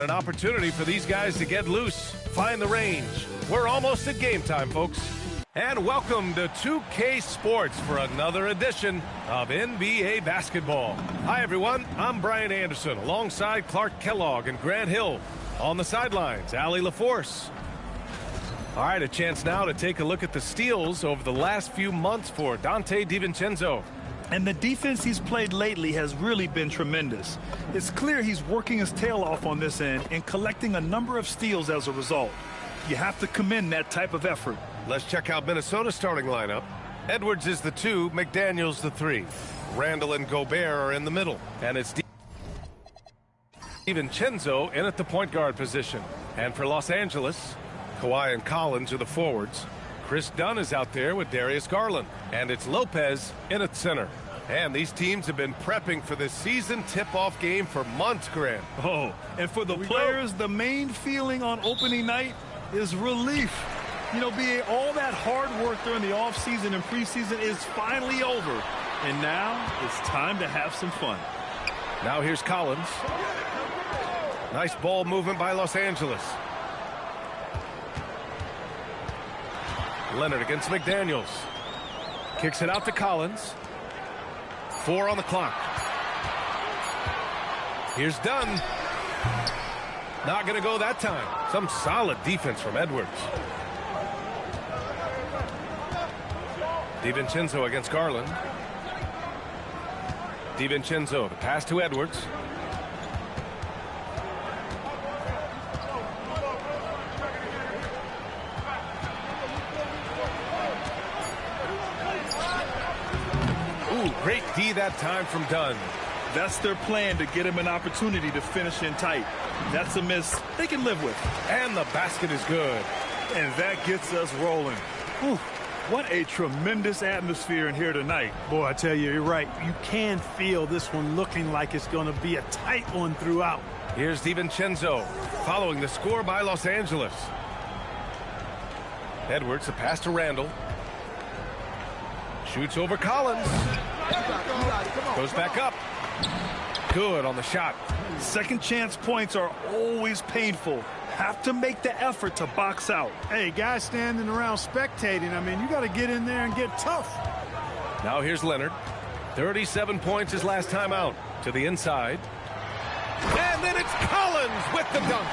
An opportunity for these guys to get loose, find the range. We're almost at game time, folks. And welcome to 2K Sports for another edition of NBA basketball. Hi, everyone. I'm Brian Anderson alongside Clark Kellogg and Grant Hill. On the sidelines, Allie LaForce. All right, a chance now to take a look at the steals over the last few months for Donte DiVincenzo. And the defense he's played lately has really been tremendous. It's clear he's working his tail off on this end and collecting a number of steals as a result. You have to commend that type of effort. Let's check out Minnesota's starting lineup. Edwards is the 2, McDaniels the 3. Randall and Gobert are in the middle. And it's DiVincenzo in at the point guard position. And for Los Angeles, Kawhi and Collins are the forwards. Chris Dunn is out there with Darius Garland. And it's Lopez in at center. And these teams have been prepping for this season tip-off game for months, Grant. Oh, and for the players, the main feeling on opening night is relief. You know, all that hard work during the offseason and preseason is finally over. And now it's time to have some fun. Now here's Collins. Nice ball movement by Los Angeles. Leonard against McDaniels. Kicks it out to Collins. 4 on the clock. Here's Dunn. Not going to go that time. Some solid defense from Edwards. DiVincenzo against Garland. DiVincenzo, the pass to Edwards. Great D that time from Dunn. That's their plan, to get him an opportunity to finish in tight. That's a miss they can live with. And the basket is good. And that gets us rolling. Whew. What a tremendous atmosphere in here tonight. Boy, I tell you, you're right. You can feel this one looking like it's going to be a tight one throughout. Here's DiVincenzo following the score by Los Angeles. Edwards, a pass to Randall. Shoots over Collins. Goes back up. Good on the shot. Second chance points are always painful. Have to make the effort to box out. Hey, guys standing around spectating, I mean, you got to get in there and get tough. Now here's Leonard. 37 points his last time out. To the inside. And then it's Collins with the dunk.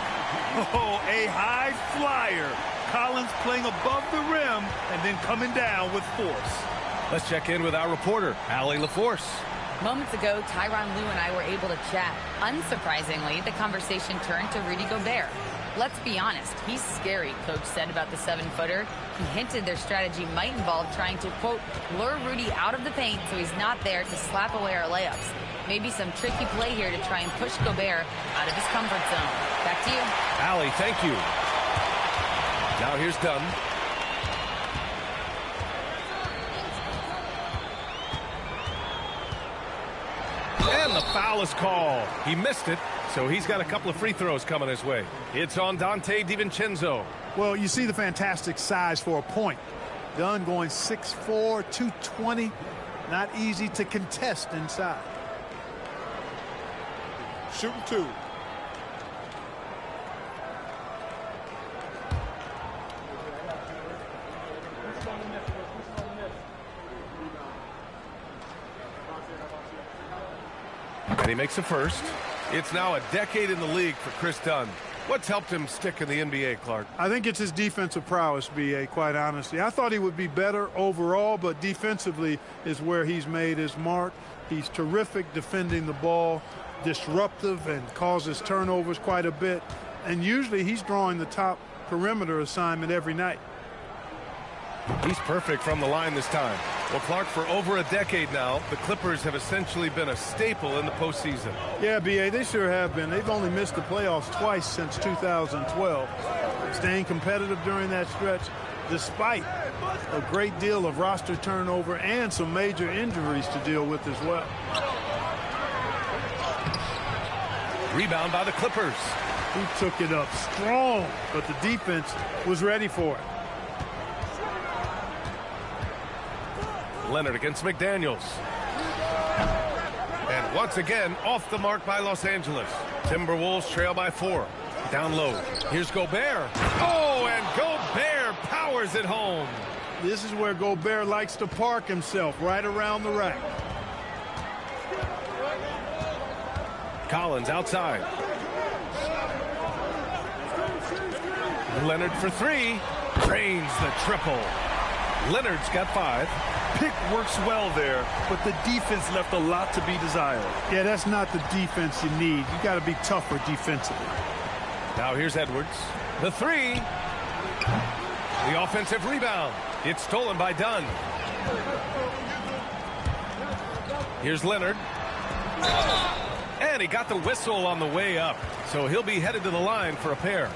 Oh, a high flyer. Collins playing above the rim and then coming down with force. Let's check in with our reporter, Allie LaForce. Moments ago, Tyronn Lue and I were able to chat. Unsurprisingly, the conversation turned to Rudy Gobert. Let's be honest, he's scary, Coach said about the 7-footer. He hinted their strategy might involve trying to, quote, lure Rudy out of the paint so he's not there to slap away our layups. Maybe some tricky play here to try and push Gobert out of his comfort zone. Back to you. Allie, thank you. Now here's Dunn. And the foul is called. He missed it, so he's got a couple of free throws coming his way. It's on Donte DiVincenzo. Well, you see the fantastic size for a point. Dunn going 6'4", 220. Not easy to contest inside. Shooting 2. And he makes a first. It's now a decade in the league for Chris Dunn. What's helped him stick in the NBA, Clark? I think it's his defensive prowess, B.A., quite honestly. I thought he would be better overall, but defensively is where he's made his mark. He's terrific defending the ball, disruptive, and causes turnovers quite a bit. And usually he's drawing the top perimeter assignment every night. He's perfect from the line this time. Well, Clark, for over a decade now, the Clippers have essentially been a staple in the postseason. Yeah, B.A., they sure have been. They've only missed the playoffs twice since 2012. Staying competitive during that stretch, despite a great deal of roster turnover and some major injuries to deal with as well. Rebound by the Clippers. He took it up strong, but the defense was ready for it. Leonard against McDaniels. And once again, off the mark by Los Angeles. Timberwolves trail by 4. Down low. Here's Gobert. Oh, and Gobert powers it home. This is where Gobert likes to park himself, right around the rack. Collins outside. Leonard for three. Drains the triple. Leonard's got 5. Pick works well there, but the defense left a lot to be desired. Yeah, that's not the defense you need. You got to be tougher defensively. Now here's Edwards. The 3. The offensive rebound. It's stolen by Dunn. Here's Leonard. And he got the whistle on the way up. So he'll be headed to the line for a pair.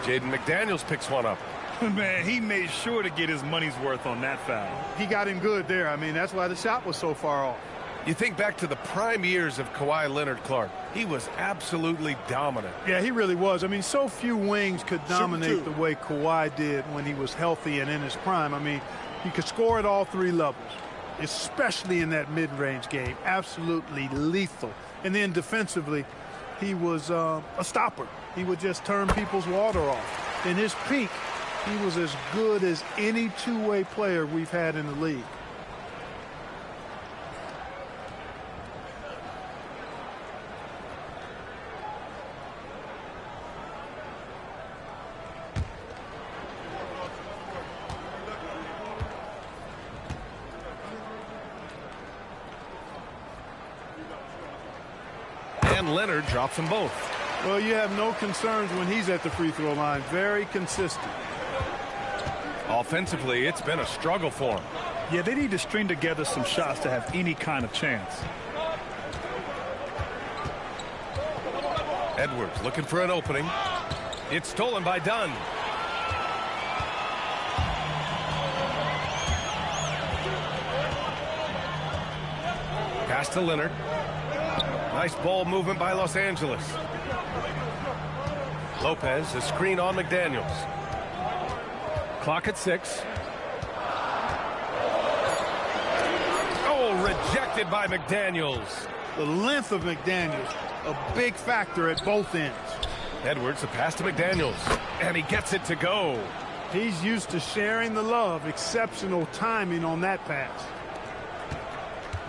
Jaden McDaniels picks one up. Man, he made sure to get his money's worth on that foul. He got him good there. I mean, that's why the shot was so far off. You think back to the prime years of Kawhi Leonard, Clark. He was absolutely dominant. Yeah, he really was. I mean, so few wings could dominate the way Kawhi did when he was healthy and in his prime. I mean, he could score at all 3 levels, especially in that mid-range game. Absolutely lethal. And then defensively, he was a stopper. He would just turn people's water off. In his peak, he was as good as any two-way player we've had in the league. And Leonard drops them both. Well, you have no concerns when he's at the free throw line. Very consistent. Offensively, it's been a struggle for him. Yeah, they need to string together some shots to have any kind of chance. Edwards looking for an opening. It's stolen by Dunn. Pass to Leonard. Nice ball movement by Los Angeles. Lopez, a screen on McDaniels. Clock at 6. Oh, rejected by McDaniels. The length of McDaniels, a big factor at both ends. Edwards, a pass to McDaniels, and he gets it to go. He's used to sharing the love. Exceptional timing on that pass.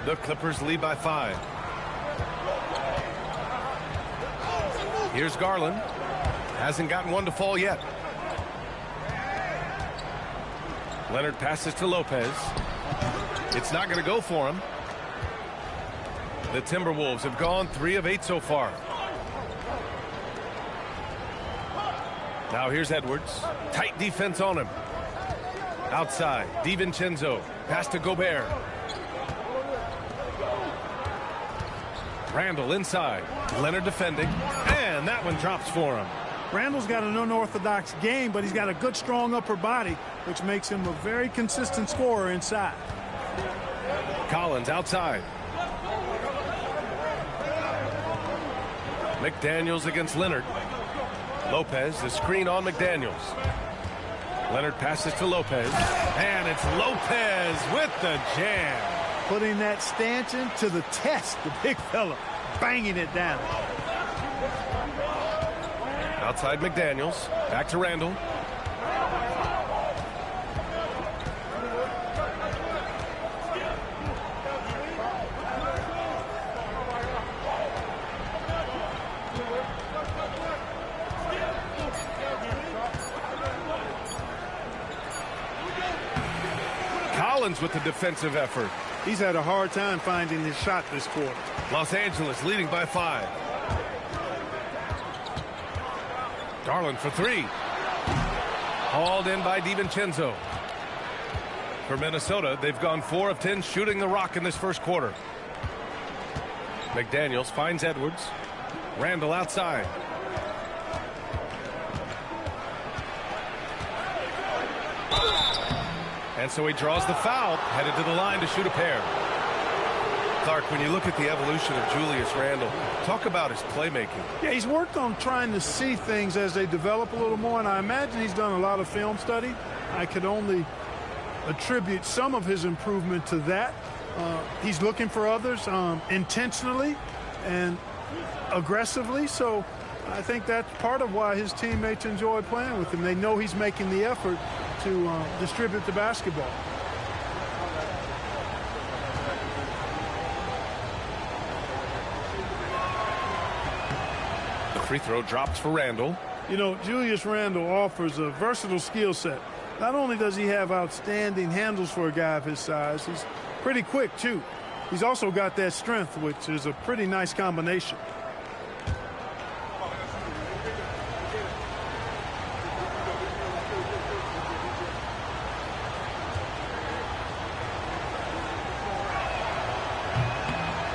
The Clippers lead by 5. Here's Garland. Hasn't gotten one to fall yet. Leonard passes to Lopez. It's not going to go for him. The Timberwolves have gone 3 of 8 so far. Now here's Edwards. Tight defense on him. Outside, DiVincenzo. Pass to Gobert. Randall inside. Leonard defending. And that one drops for him. Randall's got an unorthodox game, but he's got a good, strong upper body, which makes him a very consistent scorer inside. Collins outside. McDaniels against Leonard. Lopez, the screen on McDaniels. Leonard passes to Lopez. And it's Lopez with the jam. Putting that stanchion to the test, the big fella, banging it down. Outside McDaniels. Back to Randall. Collins with the defensive effort. He's had a hard time finding his shot this quarter. Los Angeles leading by 5. Garland for 3. Hauled in by DiVincenzo. For Minnesota, they've gone 4 of 10 shooting the rock in this first quarter. McDaniels finds Edwards. Randall outside. And so he draws the foul, headed to the line to shoot a pair. Clark, when you look at the evolution of Julius Randle, talk about his playmaking. Yeah, he's worked on trying to see things as they develop a little more, and I imagine he's done a lot of film study. I could only attribute some of his improvement to that. He's looking for others intentionally and aggressively, so I think that's part of why his teammates enjoy playing with him. They know he's making the effort to distribute the basketball. The free throw drops for Randle. You know, Julius Randle offers a versatile skill set. Not only does he have outstanding handles for a guy of his size, he's pretty quick, too. He's also got that strength, which is a pretty nice combination.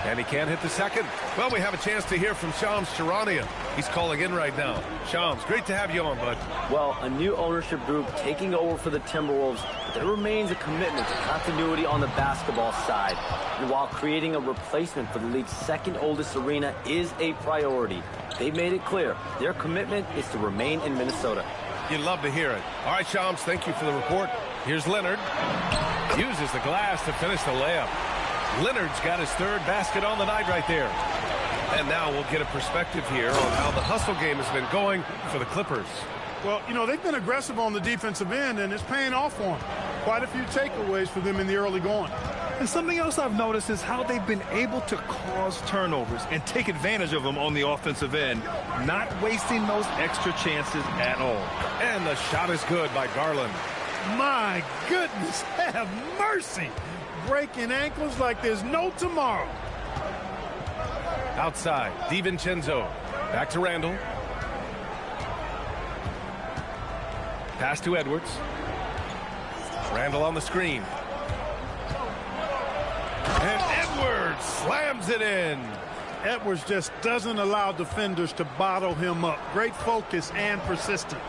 And he can't hit the second. Well, we have a chance to hear from Shams Charania. He's calling in right now. Shams, great to have you on, bud. Well, a new ownership group taking over for the Timberwolves, but there remains a commitment to continuity on the basketball side. And while creating a replacement for the league's second oldest arena is a priority, they've made it clear their commitment is to remain in Minnesota. You'd love to hear it. All right, Shams, thank you for the report. Here's Leonard. Uses the glass to finish the layup. Leonard's got his third basket on the night right there. And now we'll get a perspective here on how the hustle game has been going for the Clippers. Well, you know, they've been aggressive on the defensive end, and it's paying off for them. Quite a few takeaways for them in the early going. And something else I've noticed is how they've been able to cause turnovers and take advantage of them on the offensive end, not wasting those extra chances at all. And the shot is good by Garland. My goodness, have mercy. Breaking ankles like there's no tomorrow. Outside, DiVincenzo. Back to Randle. Pass to Edwards. Randle on the screen. And Edwards slams it in. Edwards just doesn't allow defenders to bottle him up. Great focus and persistence.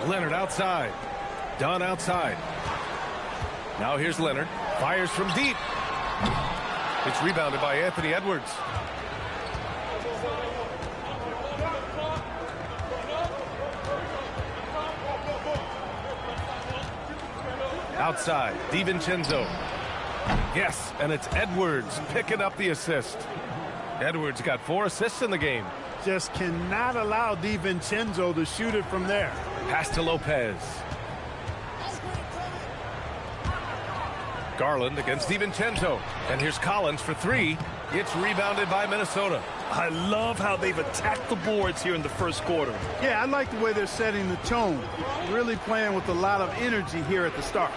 Leonard outside. Dunn outside. Now here's Leonard. Fires from deep. It's rebounded by Anthony Edwards. Outside, DiVincenzo. Yes, and it's Edwards picking up the assist. Edwards got 4 assists in the game. Just cannot allow DiVincenzo to shoot it from there. Pass to Lopez. Garland against DiVincenzo. And here's Collins for 3. It's rebounded by Minnesota. I love how they've attacked the boards here in the first quarter. Yeah, I like the way they're setting the tone. Really playing with a lot of energy here at the start.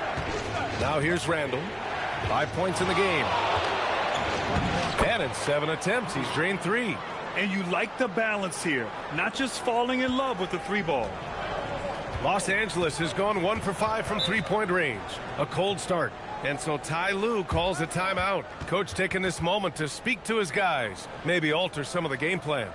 Now here's Randle. 5 points in the game. And in 7 attempts, he's drained 3. And you like the balance here, not just falling in love with the 3-ball. Los Angeles has gone 1 for 5 from three-point range. A cold start. And so Ty Lue calls a timeout. Coach taking this moment to speak to his guys, maybe alter some of the game plan.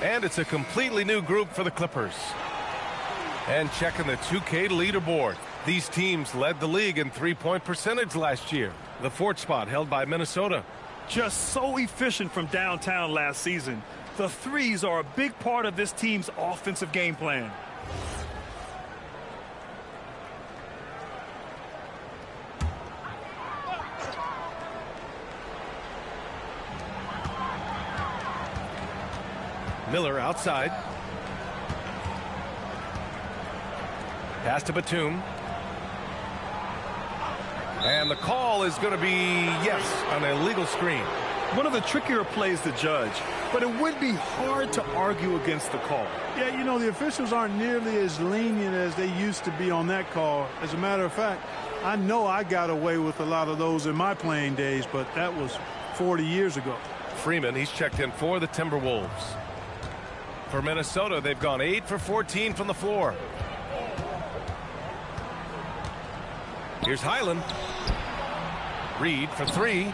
And it's a completely new group for the Clippers. And checking the 2K leaderboard. These teams led the league in three-point percentage last year. The 4th spot held by Minnesota. Just so efficient from downtown last season. The threes are a big part of this team's offensive game plan. Miller outside. Pass to Batum. And the call is going to be, yes, an illegal screen. One of the trickier plays to judge, but it would be hard to argue against the call. Yeah, you know, the officials aren't nearly as lenient as they used to be on that call. As a matter of fact, I know I got away with a lot of those in my playing days, but that was 40 years ago. Freeman, he's checked in for the Timberwolves. For Minnesota, they've gone 8 for 14 from the floor. Here's Highland. Reed for 3.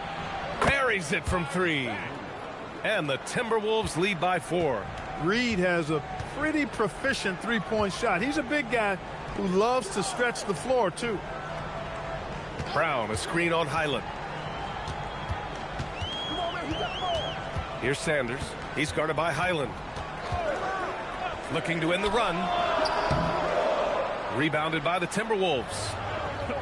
Buries it from 3. And the Timberwolves lead by 4. Reed has a pretty proficient three-point shot. He's a big guy who loves to stretch the floor, too. Brown, a screen on Highland. Here's Sanders. He's guarded by Highland. Looking to end the run. Rebounded by the Timberwolves.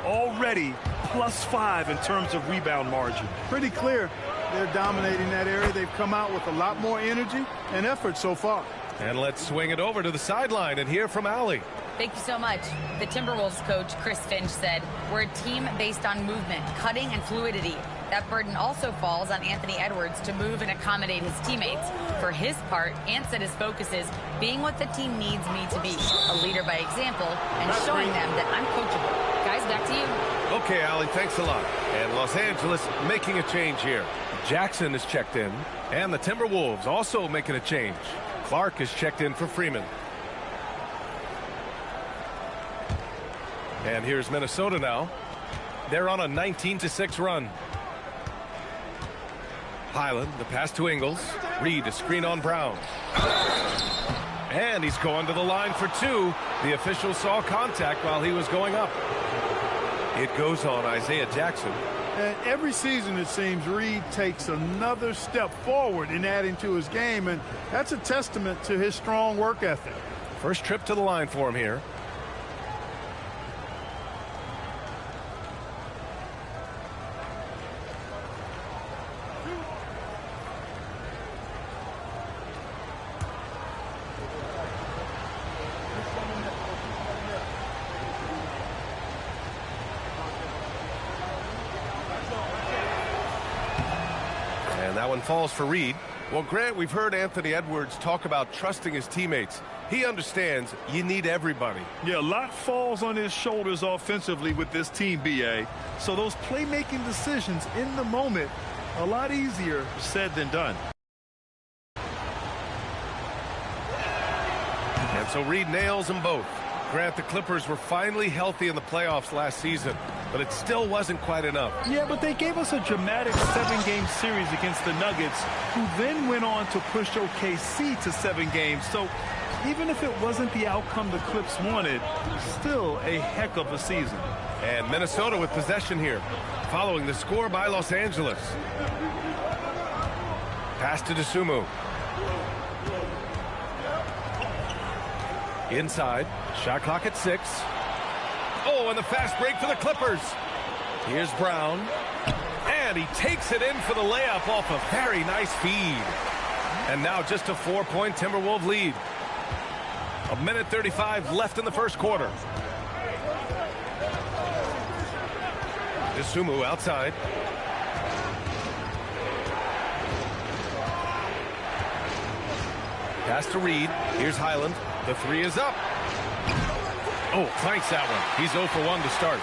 Already +5 in terms of rebound margin. Pretty clear they're dominating that area. They've come out with a lot more energy and effort so far. And let's swing it over to the sideline and hear from Allie. Thank you so much. The Timberwolves coach, Chris Finch, said, "We're a team based on movement, cutting, and fluidity. That burden also falls on Anthony Edwards to move and accommodate his teammates. For his part, Ant said his focus is being what the team needs me to be, a leader by example, and showing them that I'm coachable." Guys, back to you. Okay, Allie, thanks a lot. And Los Angeles making a change here. Jackson is checked in, and the Timberwolves also making a change. Clark is checked in for Freeman. And here's Minnesota now. They're on a 19-6 run. Highland, the pass to Ingles. Reed, a screen on Brown. And he's going to the line for 2. The official saw contact while he was going up. It goes on Isaiah Jackson. And every season, it seems, Reed takes another step forward in adding to his game, and that's a testament to his strong work ethic. First trip to the line for him here. That one falls for Reed. Well, Grant, we've heard Anthony Edwards talk about trusting his teammates. He understands you need everybody. Yeah, a lot falls on his shoulders offensively with this team, B.A. So those playmaking decisions in the moment, a lot easier said than done. And so Reed nails them both. Grant, the Clippers were finally healthy in the playoffs last season, but it still wasn't quite enough. Yeah, but they gave us a dramatic 7-game series against the Nuggets, who then went on to push OKC to 7 games. So even if it wasn't the outcome the Clips wanted, still a heck of a season. And Minnesota with possession here, following the score by Los Angeles. Pass to Dosunmu. Inside, shot clock at 6. Oh, and the fast break for the Clippers. Here's Brown. And he takes it in for the layup off a very nice feed. And now just a 4-point Timberwolves lead. 1:35 left in the first quarter. Dosunmu outside. Pass to Reed. Here's Highland. The 3 is up. Oh, clanks that one. He's 0 for 1 to start.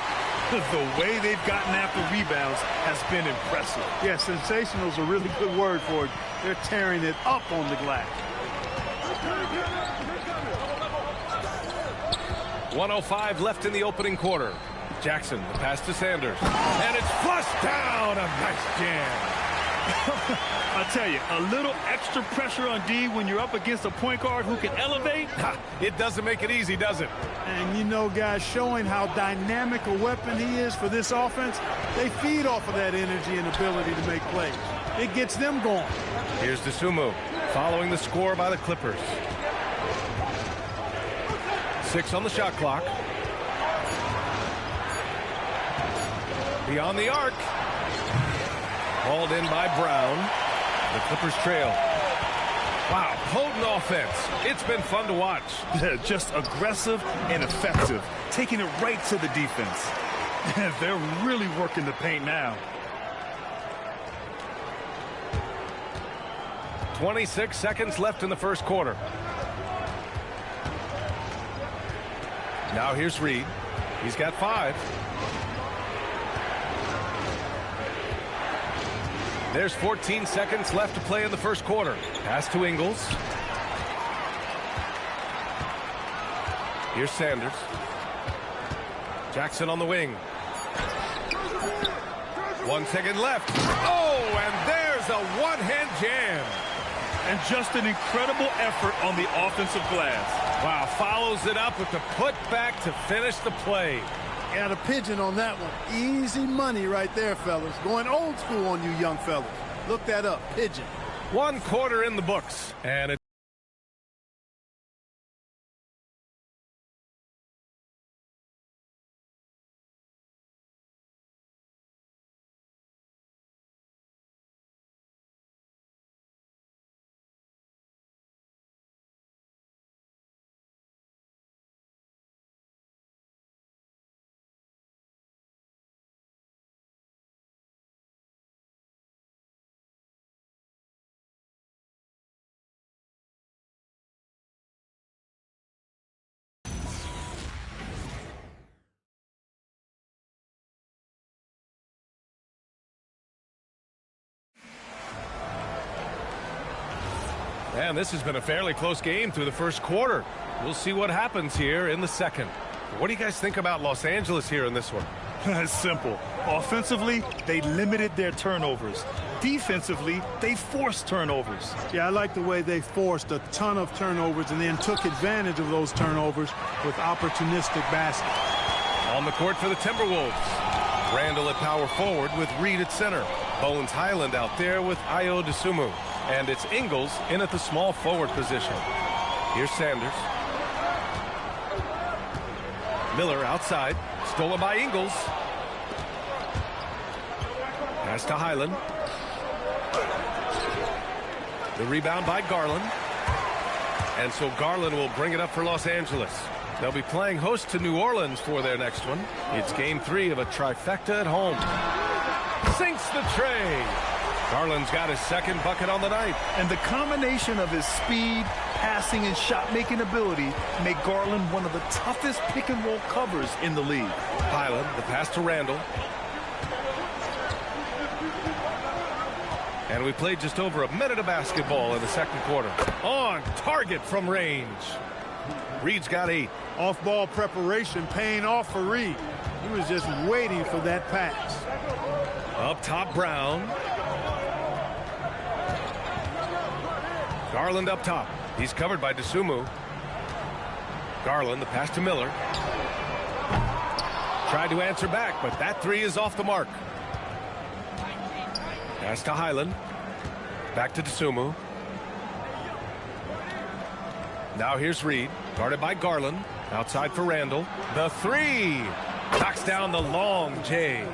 The way they've gotten after rebounds has been impressive. Yeah, sensational is a really good word for it. They're tearing it up on the glass. 1:05 left in the opening quarter. Jackson, the pass to Sanders. And it's flushed down. A nice jam. I tell you, a little extra pressure on D when you're up against a point guard who can elevate. It doesn't make it easy, does it? And, you know, guys, showing how dynamic a weapon he is for this offense, they feed off of that energy and ability to make plays. It gets them going. Here's Dosunmu. following the score by the Clippers. 6 on the shot clock. Beyond the arc. Hauled in by Brown. The Clippers trail. Wow, potent offense. It's been fun to watch. Just aggressive and effective, taking it right to the defense. They're really working the paint now. 26 seconds left in the first quarter. Now here's Reed. He's got 5. There's 14 seconds left to play in the first quarter. Pass to Ingles. Here's Sanders. Jackson on the wing. 1 second left. Oh, and there's a one-hand jam. And just an incredible effort on the offensive glass. Wow, follows it up with the putback to finish the play. Got a pigeon on that one. Easy money right there, fellas. Going old school on you young fellas. Look that up, pigeon. 1 quarter in the books, and it. And this has been a fairly close game through the first quarter. We'll see what happens here in the second. What do you guys think about Los Angeles here in this one? It's simple. Offensively, they limited their turnovers. Defensively, they forced turnovers. Yeah, I like the way they forced a ton of turnovers and then took advantage of those turnovers with opportunistic baskets. On the court for the Timberwolves. Randall at power forward with Reed at center. Bones Highland out there with Ayo Dosunmu. And it's Ingles in at the small forward position. Here's Sanders. Miller outside. Stolen by Ingles. Pass to Highland. The rebound by Garland. And so Garland will bring it up for Los Angeles. They'll be playing host to New Orleans for their next one. It's game 3 of a trifecta at home. Sinks the tray. Garland's got his second bucket on the night. And the combination of his speed, passing, and shot-making ability make Garland one of the toughest pick-and-roll covers in the league. Highland, the pass to Randall. And we played just over a minute of basketball in the second quarter. On target from range. Reed's got 8. Off-ball preparation paying off for Reed. He was just waiting for that pass. Up top, Brown. Garland up top. He's covered by Dosunmu. Garland, the pass to Miller. Tried to answer back, but that 3 is off the mark. Pass to Highland. Back to Dosunmu. Now here's Reed, guarded by Garland. Outside for Randall. The 3. Knocks down the long J.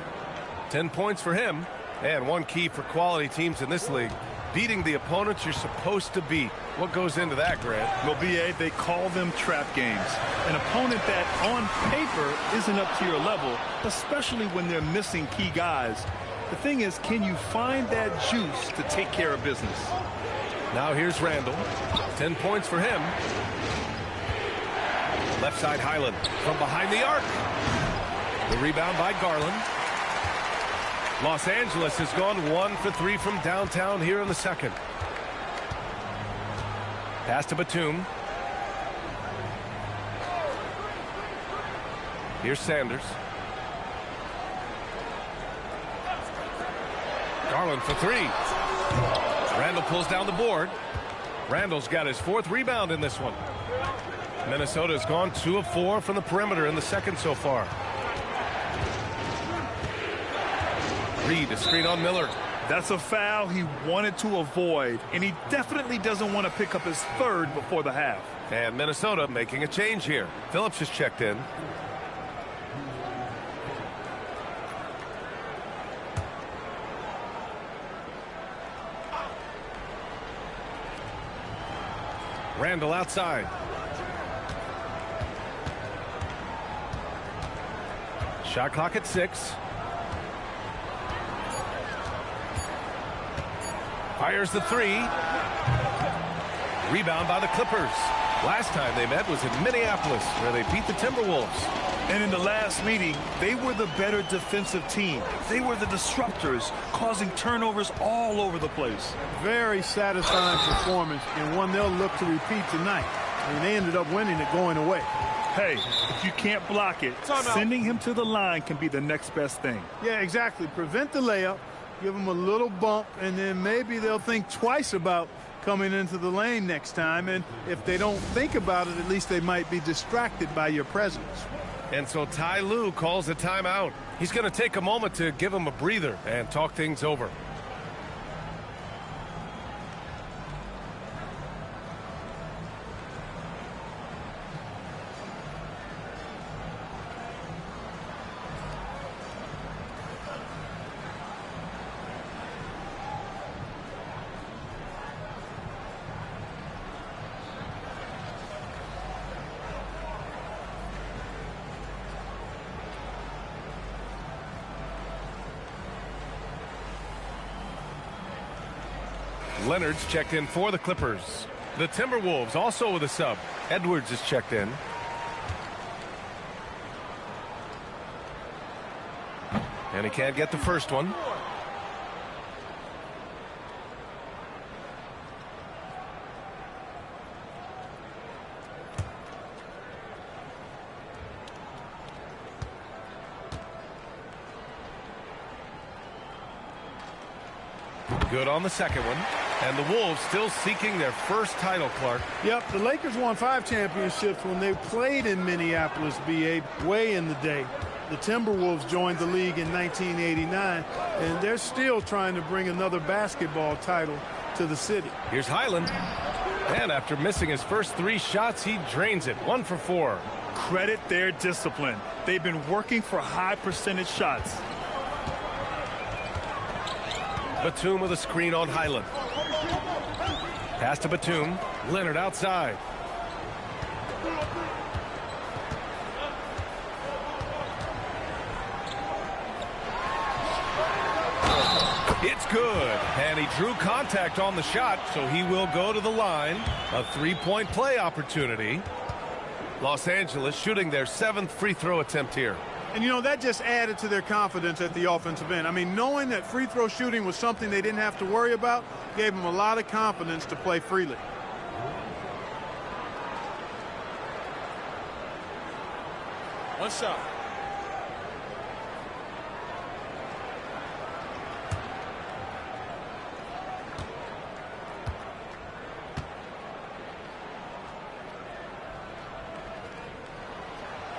10 points for him. And one key for quality teams in this league. Beating the opponents you're supposed to beat. What goes into that, Grant? Well, B.A., they call them trap games. An opponent that, on paper, isn't up to your level, especially when they're missing key guys. The thing is, can you find that juice to take care of business? Now here's Randall. 10 points for him. Left side Highland from behind the arc. The rebound by Garland. Los Angeles has gone 1 for 3 from downtown here in the second. Pass to Batum. Here's Sanders. Garland for 3. Randall pulls down the board. Randall's got his 4th rebound in this one. Minnesota's gone 2 of 4 from the perimeter in the second so far. Reed, a screen on Miller. That's a foul he wanted to avoid, and he definitely doesn't want to pick up his third before the half. And Minnesota making a change here. Phillips is checked in. Randall outside. Shot clock at 6. Fires the 3. Rebound by the Clippers. Last time they met was in Minneapolis, where they beat the Timberwolves. And in the last meeting, they were the better defensive team. They were the disruptors, causing turnovers all over the place. Very satisfying performance, and one they'll look to repeat tonight. I mean, they ended up winning it going away. Hey, if you can't block it, sending him to the line can be the next best thing. Yeah, exactly. Prevent the layup, give them a little bump, and then maybe they'll think twice about coming into the lane next time. And if they don't think about it, at least they might be distracted by your presence. And so Ty Lue calls a timeout. He's going to take a moment to give him a breather and talk things over. Leonard's checked in for the Clippers. The Timberwolves also with a sub. Edwards is checked in. And he can't get the first one. Good on the second one. And the Wolves still seeking their first title, Clark. Yep, the Lakers won 5 championships when they played in Minneapolis, BA, way in the day. The Timberwolves joined the league in 1989, and they're still trying to bring another basketball title to the city. Here's Highland. And after missing his first 3 shots, he drains it. 1 for 4. Credit their discipline. They've been working for high percentage shots. Batum with a screen on Highland. Pass to Batum. Leonard outside. It's good. And he drew contact on the shot, so he will go to the line. A 3-point play opportunity. Los Angeles shooting their 7th free throw attempt here. And, you know, that just added to their confidence at the offensive end. I mean, knowing that free throw shooting was something they didn't have to worry about gave them a lot of confidence to play freely. One shot.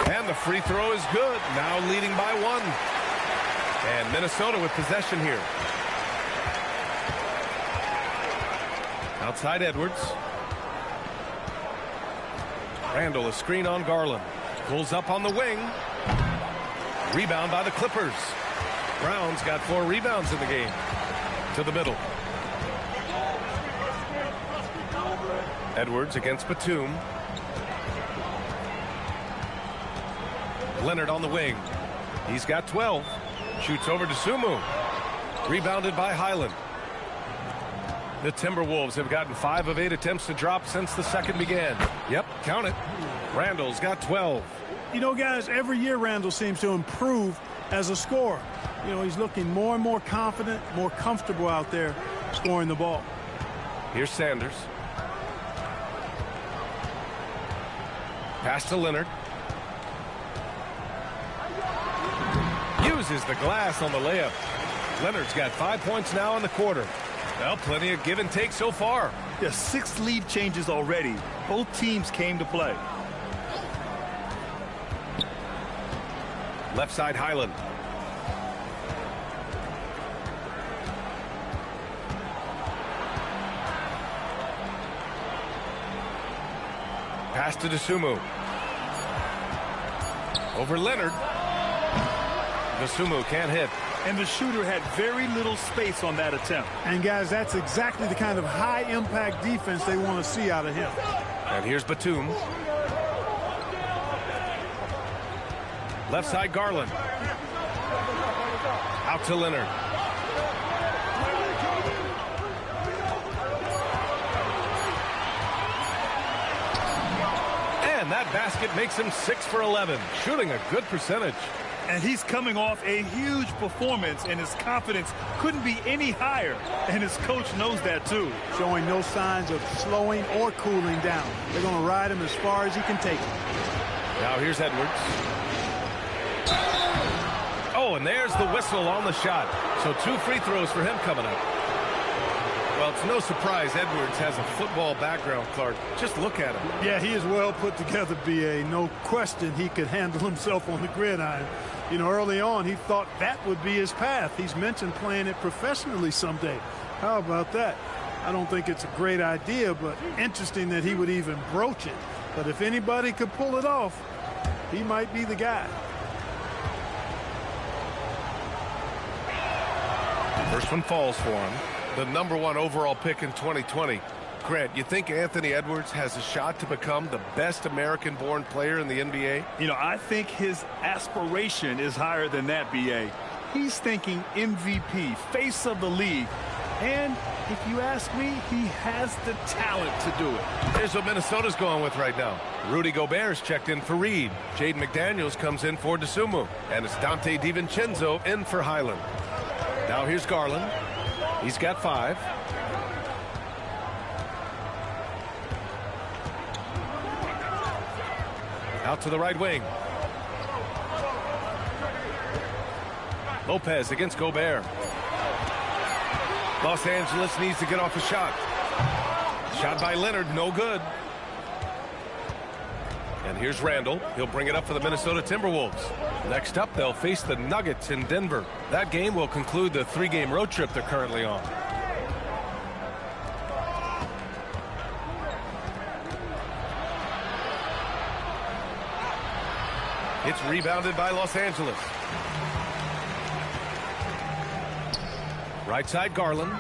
And the free throw is good. Now leading by 1. And Minnesota with possession here. Outside Edwards. Randall, a screen on Garland. Pulls up on the wing. Rebound by the Clippers. Brown's got 4 rebounds in the game. To the middle. Edwards against Batum. Leonard on the wing. He's got 12. Shoots over to Sumu. Rebounded by Highland. The Timberwolves have gotten 5 of 8 attempts to drop since the second began. Yep, count it. Randall's got 12. You know, guys, every year Randall seems to improve as a scorer. You know, he's looking more and more confident, more comfortable out there scoring the ball. Here's Sanders. Pass to Leonard. Uses the glass on the layup. Leonard's got 5 points now in the quarter. Well, plenty of give and take so far. Yeah, 6 lead changes already. Both teams came to play. Left side Highland. Pass to Dosunmu. Over Leonard. Dosunmu can't hit. And the shooter had very little space on that attempt. And, guys, that's exactly the kind of high-impact defense they want to see out of him. And here's Batum. Left side, Garland. Out to Leonard. And that basket makes him 6 for 11, shooting a good percentage. And he's coming off a huge performance, and his confidence couldn't be any higher. And his coach knows that, too. Showing no signs of slowing or cooling down. They're going to ride him as far as he can take him. Now here's Edwards. Oh, and there's the whistle on the shot. So 2 free throws for him coming up. Well, it's no surprise Edwards has a football background, Clark. Just look at him. Yeah, he is well put together, B.A. No question he could handle himself on the gridiron. You know, early on, he thought that would be his path. He's mentioned playing it professionally someday. How about that? I don't think it's a great idea, but interesting that he would even broach it. But if anybody could pull it off, he might be the guy. First one falls for him. The #1 overall pick in 2020. Grant, you think Anthony Edwards has a shot to become the best American-born player in the NBA? You know, I think his aspiration is higher than that, B.A. He's thinking MVP, face of the league. And if you ask me, he has the talent to do it. Here's what Minnesota's going with right now. Rudy Gobert's checked in for Reed. Jaden McDaniels comes in for Dosunmu. And it's Dante DiVincenzo in for Highland. Now here's Garland. He's got 5. Out to the right wing. Lopez against Gobert. Los Angeles needs to get off a shot. Shot by Leonard, no good. And here's Randall. He'll bring it up for the Minnesota Timberwolves. Next up, they'll face the Nuggets in Denver. That game will conclude the 3-game road trip they're currently on. It's rebounded by Los Angeles. Right side, Garland.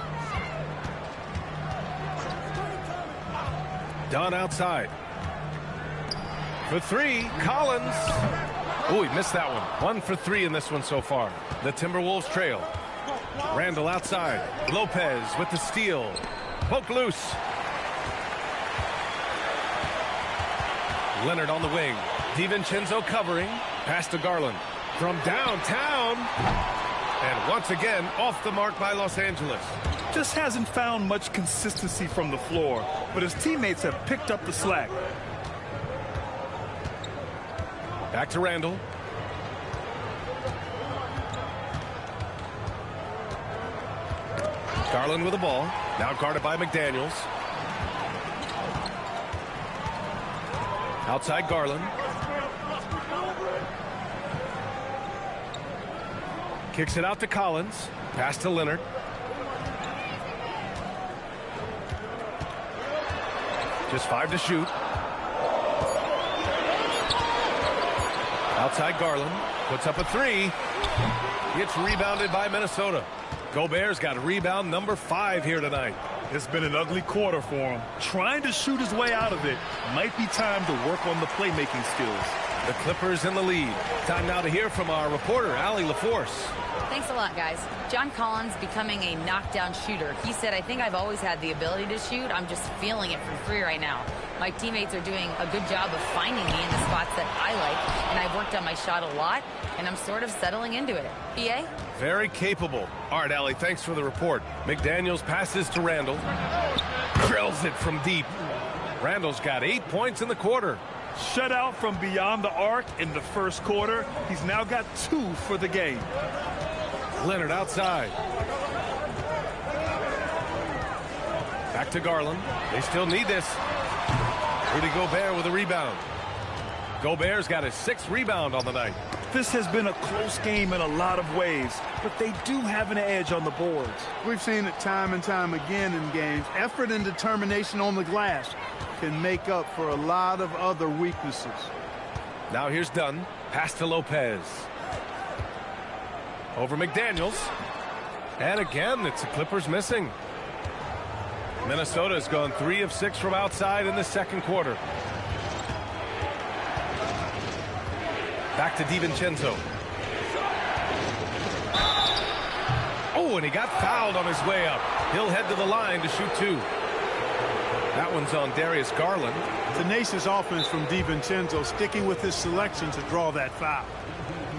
Dunn outside. For 3, Collins. Oh, he missed that one. 1 for 3 in this one so far. The Timberwolves trail. Randall outside. Lopez with the steal. Poke loose. Leonard on the wing. DiVincenzo covering. Pass to Garland. From downtown. And once again, off the mark by Los Angeles. Just hasn't found much consistency from the floor, but his teammates have picked up the slack. Back to Randall. Garland with the ball. Now guarded by McDaniels. Outside Garland. Kicks it out to Collins. Pass to Leonard. Just 5 to shoot. Outside Garland. Puts up a 3. It's rebounded by Minnesota. Gobert's got rebound number 5 here tonight. It's been an ugly quarter for him. Trying to shoot his way out of it. Might be time to work on the playmaking skills. The Clippers in the lead. Time now to hear from our reporter, Allie LaForce. Thanks a lot, guys. John Collins becoming a knockdown shooter. He said, I think I've always had the ability to shoot. I'm just feeling it from 3 right now. My teammates are doing a good job of finding me in the spots that I like, and I've worked on my shot a lot, and I'm sort of settling into it. B.A.? Very capable. All right, Allie, thanks for the report. McDaniels passes to Randall. Drills it from deep. Randall's got 8 points in the quarter. Shut out from beyond the arc in the first quarter. He's now got 2 for the game. Leonard outside. Back to Garland. They still need this. Rudy Gobert with a rebound. Gobert's got his 6th rebound on the night. This has been a close game in a lot of ways, but they do have an edge on the boards. We've seen it time and time again in games. Effort and determination on the glass. can make up for a lot of other weaknesses. Now here's Dunn. Pass to Lopez. Over McDaniels. And again, it's the Clippers missing. Minnesota has gone 3 of 6 from outside in the second quarter. Back to DiVincenzo. Oh, and he got fouled on his way up. He'll head to the line to shoot 2. That one's on Darius Garland. Tenacious offense from DiVincenzo, sticking with his selection to draw that foul.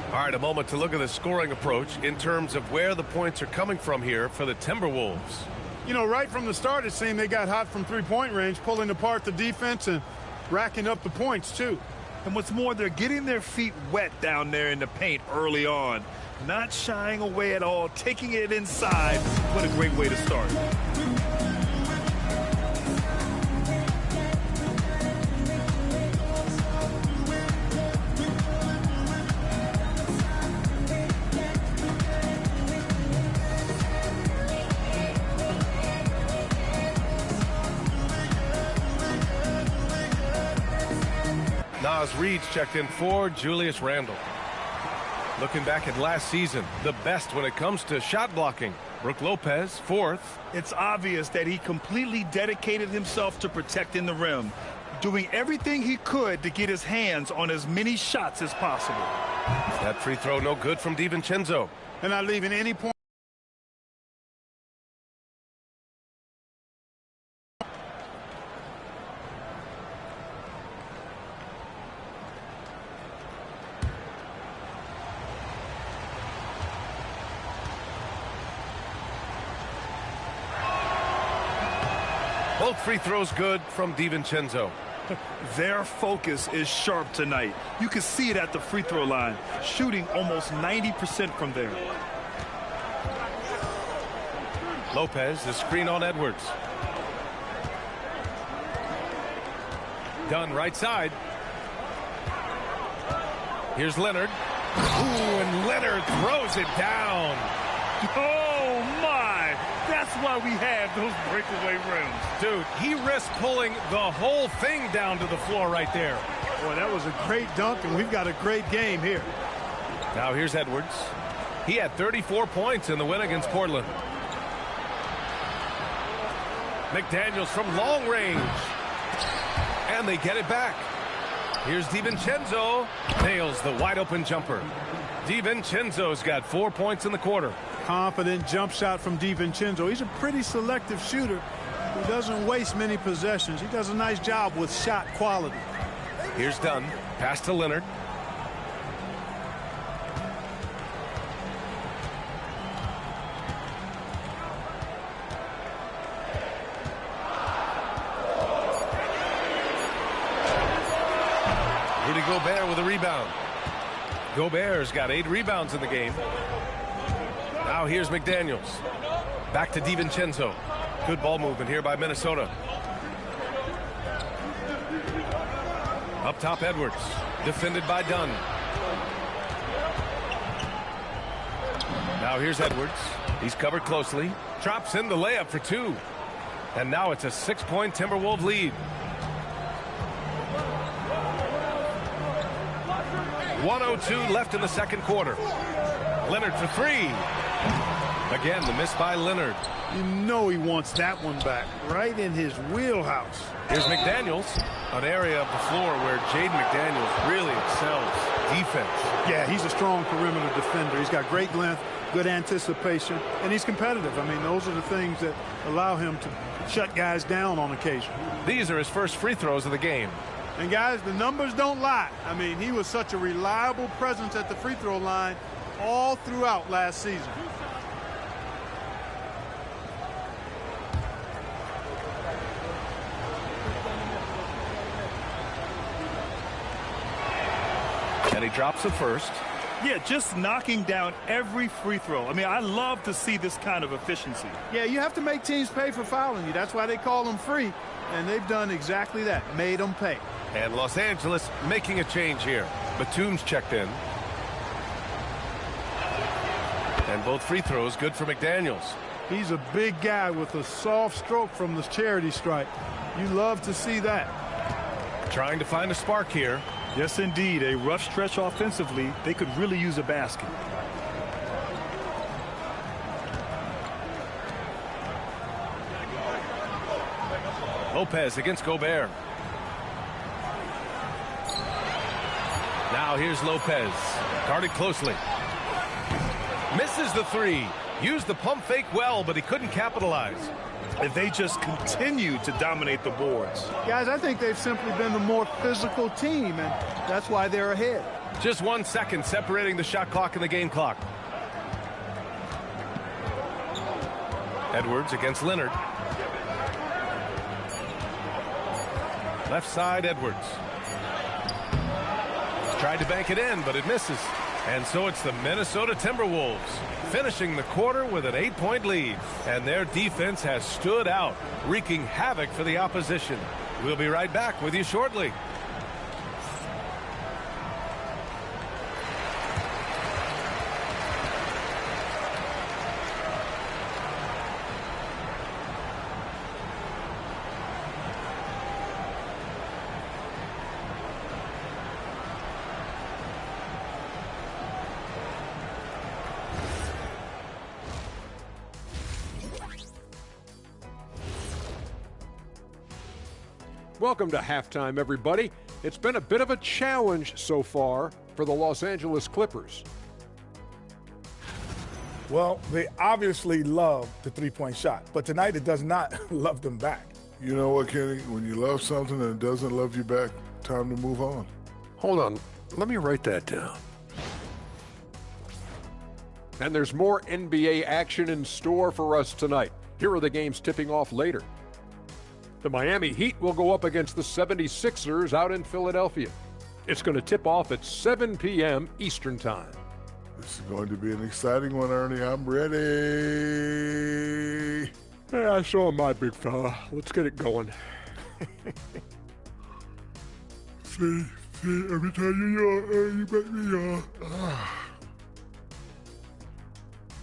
All right, a moment to look at the scoring approach in terms of where the points are coming from here for the Timberwolves. You know, right from the start, it seemed they got hot from three-point range, pulling apart the defense and racking up the points, too. And what's more, they're getting their feet wet down there in the paint early on. Not shying away at all, taking it inside. What a great way to start. Nas Reed's checked in for Julius Randle. Looking back at last season, the best when it comes to shot blocking. Brook Lopez, 4th. It's obvious that he completely dedicated himself to protecting the rim, doing everything he could to get his hands on as many shots as possible. That free throw no good from DiVincenzo. And not leaving any point. Both free throws good from DiVincenzo. Their focus is sharp tonight. You can see it at the free throw line, shooting almost 90% from there. Lopez, the screen on Edwards. Dunn right side. Here's Leonard. Ooh, and Leonard throws it down. Oh, my! That's why we have those breakaway rims. Dude, he risked pulling the whole thing down to the floor right there. Boy, that was a great dunk, and we've got a great game here. Now here's Edwards. He had 34 points in the win against Portland. McDaniels from long range. And they get it back. Here's DiVincenzo. Nails the wide open jumper. DiVincenzo's got 4 points in the quarter. Confident jump shot from DiVincenzo. He's a pretty selective shooter who doesn't waste many possessions. He does a nice job with shot quality. Here's Dunn. Pass to Leonard. Rudy Gobert with a rebound. Gobert's got 8 rebounds in the game. Now here's McDaniels. Back to DiVincenzo. Good ball movement here by Minnesota. Up top, Edwards. Defended by Dunn. Now here's Edwards. He's covered closely. Drops in the layup for 2. And now it's a 6-point Timberwolves lead. 1:02 left in the second quarter. Leonard for 3. Again, the miss by Leonard. You know he wants that one back, right in his wheelhouse. Here's McDaniels, an area of the floor where Jaden McDaniels really excels. Defense. Yeah, he's a strong perimeter defender. He's got great length, good anticipation, and he's competitive. I mean, those are the things that allow him to shut guys down on occasion. These are his first free throws of the game. And guys, the numbers don't lie. I mean, he was such a reliable presence at the free throw line all throughout last season. And he drops the first. Yeah, just knocking down every free throw. I mean, I love to see this kind of efficiency. Yeah, you have to make teams pay for fouling you. That's why they call them free. And they've done exactly that, made them pay. And Los Angeles making a change here. Batum's checked in. And both free throws good for McDaniels. He's a big guy with a soft stroke from the charity stripe. You love to see that. Trying to find a spark here. Yes, indeed. A rough stretch offensively. They could really use a basket. Lopez against Gobert. Now here's Lopez. Guarded closely. Misses the three. Used the pump fake well, but he couldn't capitalize. If they just continue to dominate the boards. Guys, I think they've simply been the more physical team, and that's why they're ahead. Just 1 second separating the shot clock and the game clock. Edwards against Leonard. Left side, Edwards. Tried to bank it in, but it misses. And so it's the Minnesota Timberwolves finishing the quarter with an 8-point lead. And their defense has stood out, wreaking havoc for the opposition. We'll be right back with you shortly. Welcome to halftime, everybody. It's been a bit of a challenge so far for the Los Angeles Clippers. Well, they obviously love the three-point shot, but tonight it does not love them back. You know what, Kenny? When you love something and it doesn't love you back, time to move on. Hold on, let me write that down. And there's more NBA action in store for us tonight. Here are the games tipping off later. The Miami Heat will go up against the 76ers out in Philadelphia. It's going to tip off at 7 p.m. Eastern Time. This is going to be an exciting one, Ernie. I'm ready. Hey, I saw my big fella. Let's get it going. See, every time you yawn, you make me yawn.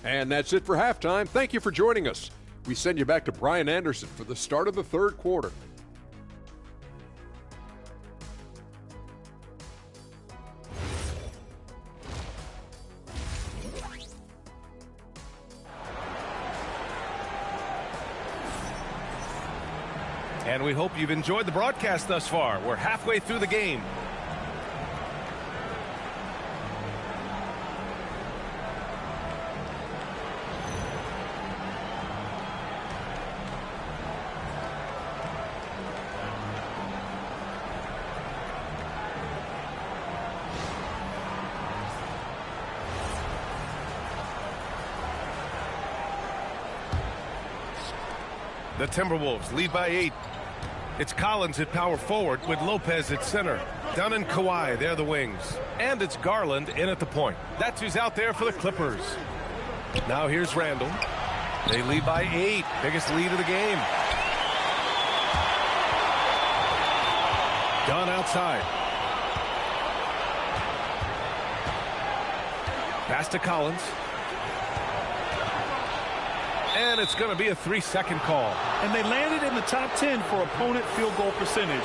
And that's it for halftime. Thank you for joining us. We send you back to Brian Anderson for the start of the third quarter. And we hope you've enjoyed the broadcast thus far. We're halfway through the game. The Timberwolves lead by 8. It's Collins at power forward with Lopez at center. Dunn and Kawhi, they're the wings. And it's Garland in at the point. That's who's out there for the Clippers. Now here's Randall. They lead by 8. Biggest lead of the game. Dunn outside. Pass to Collins. And it's going to be a 3-second call. And they landed in the top 10 for opponent field goal percentage.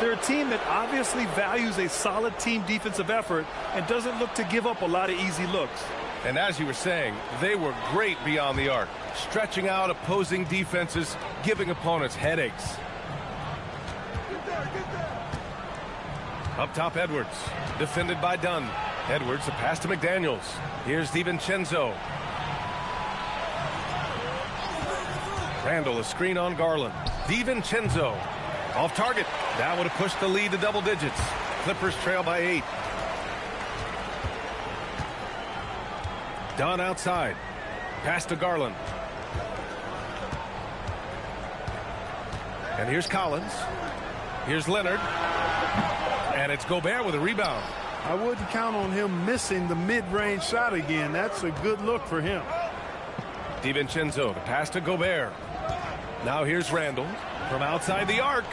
They're a team that obviously values a solid team defensive effort and doesn't look to give up a lot of easy looks. And as you were saying, they were great beyond the arc, stretching out opposing defenses, giving opponents headaches. Up top, Edwards, defended by Dunn. Edwards, a pass to McDaniels. Here's DiVincenzo. Randall, a screen on Garland. DiVincenzo off target. That would have pushed the lead to double digits. Clippers trail by 8. Dunn outside. Pass to Garland. And here's Collins. Here's Leonard. And it's Gobert with a rebound. I wouldn't count on him missing the mid-range shot again. That's a good look for him. DiVincenzo, the pass to Gobert. Now here's Randall from outside the arc.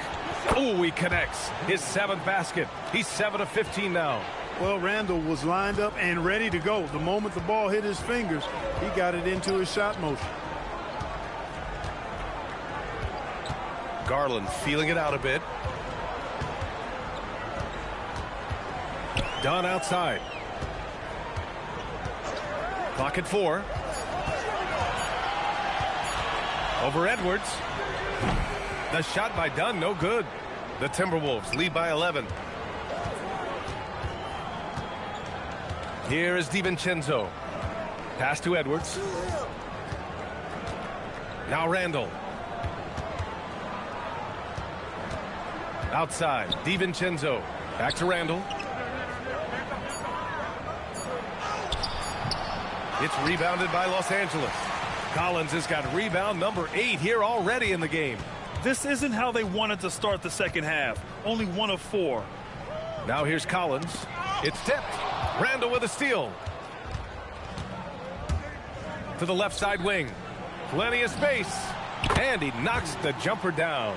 Oh, he connects. His 7th basket. He's 7 of 15 now. Well, Randall was lined up and ready to go. The moment the ball hit his fingers, he got it into his shot motion. Garland feeling it out a bit. Dunn outside. Clock at 4. Over Edwards. The shot by Dunn, no good. The Timberwolves lead by 11. Here is DiVincenzo. Pass to Edwards. Now Randall. Outside, DiVincenzo. Back to Randall. It's rebounded by Los Angeles. Collins has got rebound number 8 here already in the game. This isn't how they wanted to start the second half. Only 1 of 4. Now here's Collins. It's tipped. Randall with a steal. To the left side wing. Plenty of space. And he knocks the jumper down.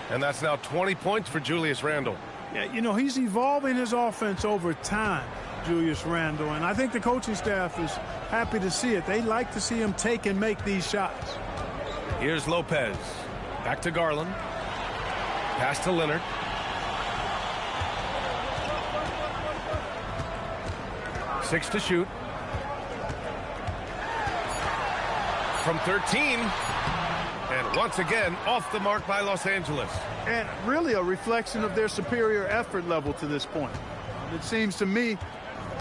And that's now 20 points for Julius Randle. Yeah, you know, he's evolving his offense over time, Julius Randle. And I think the coaching staff is happy to see it. They like to see him take and make these shots. Here's Lopez. Back to Garland. Pass to Leonard. Six to shoot. From 13. And once again, off the mark by Los Angeles. And really a reflection of their superior effort level to this point. It seems to me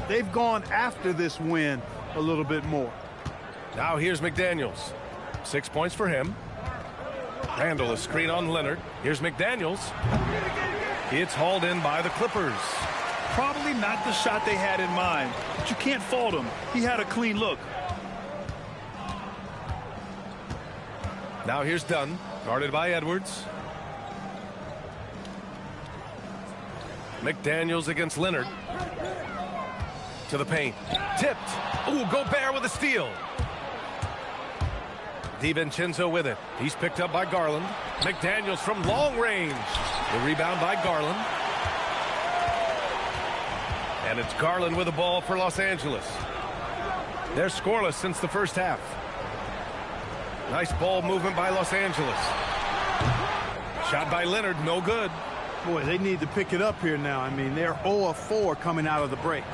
they've gone after this win a little bit more. Now here's McDaniels. 6 points for him. Randall, a screen on Leonard. Here's McDaniels. It's hauled in by the Clippers. Probably not the shot they had in mind, but you can't fault him. He had a clean look. Now here's Dunn, guarded by Edwards. McDaniels against Leonard. To the paint. Tipped. Ooh, Gobert with a steal. DiVincenzo with it. He's picked up by Garland. McDaniels from long range. The rebound by Garland. And it's Garland with the ball for Los Angeles. They're scoreless since the first half. Nice ball movement by Los Angeles. Shot by Leonard, no good. Boy, they need to pick it up here now. I mean, they're 0 of 4 coming out of the break.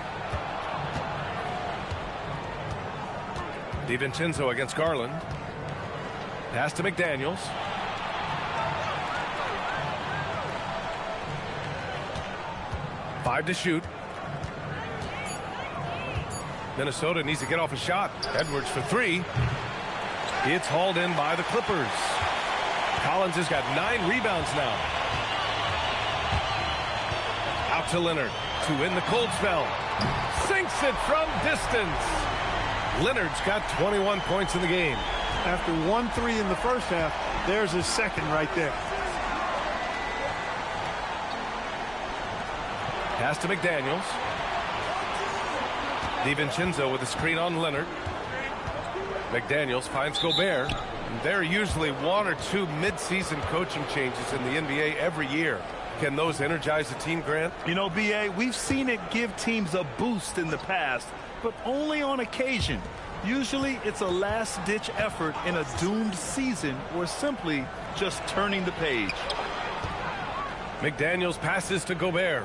DiVincenzo against Garland. Pass to McDaniels. Five to shoot. Minnesota needs to get off a shot. Edwards for 3. It's hauled in by the Clippers. Collins has got 9 rebounds now. Out to Leonard to win the cold spell. Sinks it from distance. Leonard's got 21 points in the game. After 1-3 in the first half, there's his second right there. Pass to McDaniels. DiVincenzo with a screen on Leonard. McDaniels finds Gobert. There are usually 1 or 2 mid-season coaching changes in the NBA every year. Can those energize the team, Grant? You know, B.A., we've seen it give teams a boost in the past, but only on occasion. Usually it's a last-ditch effort in a doomed season or simply just turning the page. McDaniels passes to Gobert.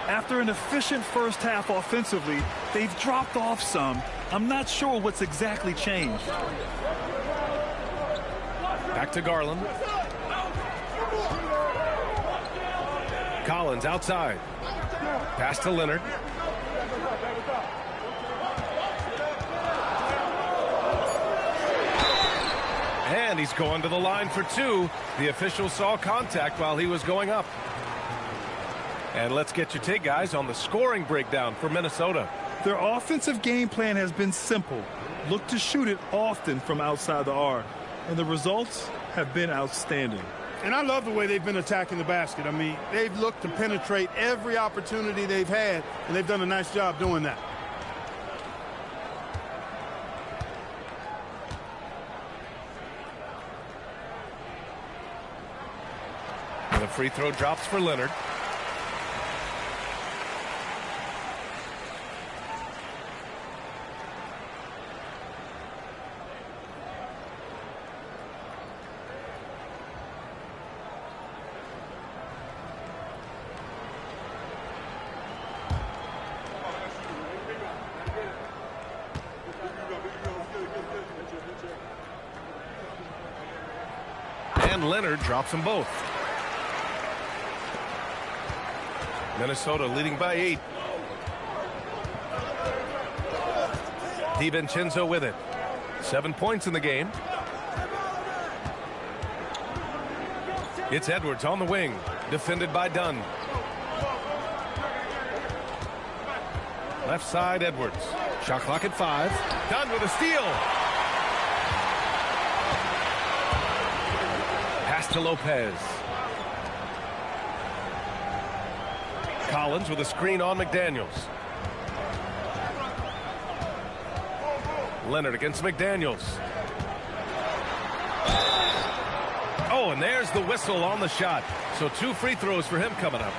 After an efficient first half offensively, they've dropped off some. I'm not sure what's exactly changed. Back to Garland. Collins outside. Pass to Leonard. And he's going to the line for 2. The official saw contact while he was going up. And let's get your take, guys, on the scoring breakdown for Minnesota. Their offensive game plan has been simple. Look to shoot it often from outside the arc. And the results have been outstanding. And I love the way they've been attacking the basket. I mean, they've looked to penetrate every opportunity they've had, and they've done a nice job doing that. And the free throw drops for Leonard. And Leonard drops them both. Minnesota leading by 8. DiVincenzo with it. 7 points in the game. It's Edwards on the wing, defended by Dunn. Left side, Edwards. Shot clock at 5. Dunn with a steal. Pass to Lopez. Collins with a screen on McDaniels. Leonard against McDaniels. Oh, and there's the whistle on the shot. So 2 free throws for him coming up.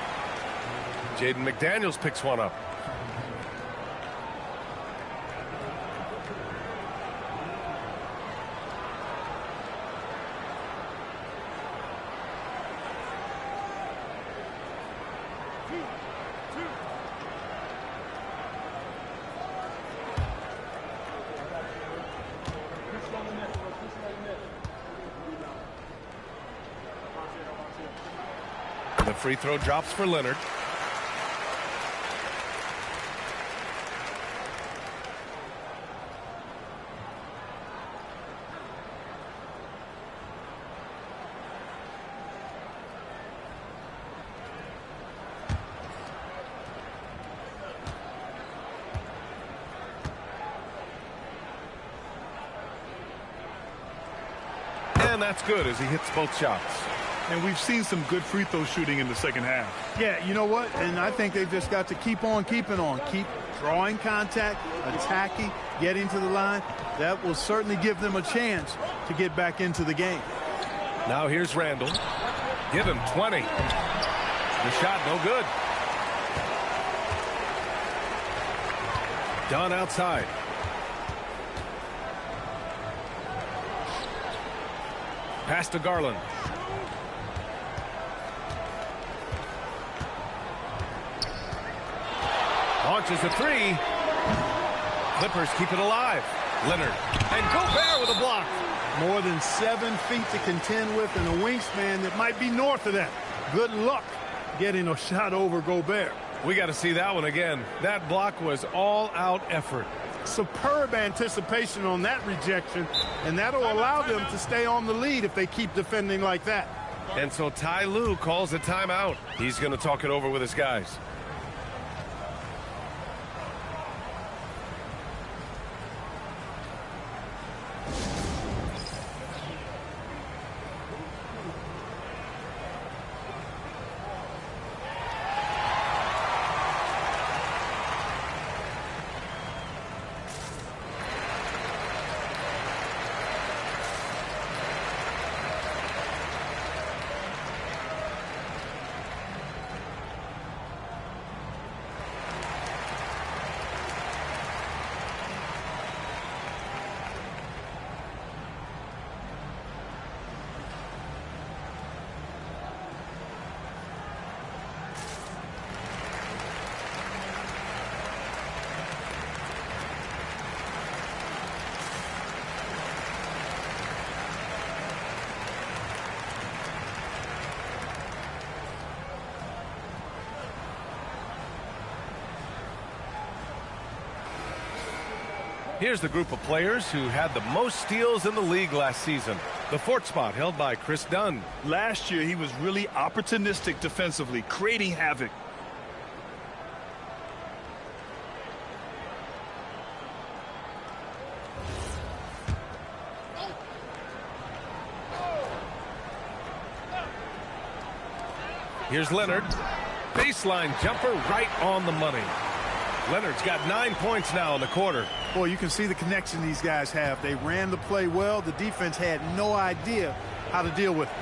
Jaden McDaniels picks one up. The free throw drops for Leonard. And that's good as he hits both shots. And we've seen some good free throw shooting in the second half. Yeah, you know what? And I think they've just got to keep on keeping on. Keep drawing contact, attacking, getting to the line. That will certainly give them a chance to get back into the game. Now here's Randall. Give him 20. The shot no good. Dunn outside. Pass to Garland. Launches a 3. Clippers keep it alive. Leonard. And Gobert with a block. More than 7 feet to contend with and a wingspan that might be north of that. Good luck getting a shot over Gobert. We got to see that one again. That block was all-out effort. Superb anticipation on that rejection, and that'll allow them to stay on the lead if they keep defending like that. And so Ty Lue calls a timeout. He's going to talk it over with his guys. Here's the group of players who had the most steals in the league last season. The 4th spot held by Chris Dunn. Last year, he was really opportunistic defensively, creating havoc. Here's Leonard. Baseline jumper right on the money. Leonard's got 9 points now in the quarter. Boy, you can see the connection these guys have. They ran the play well. The defense had no idea how to deal with it.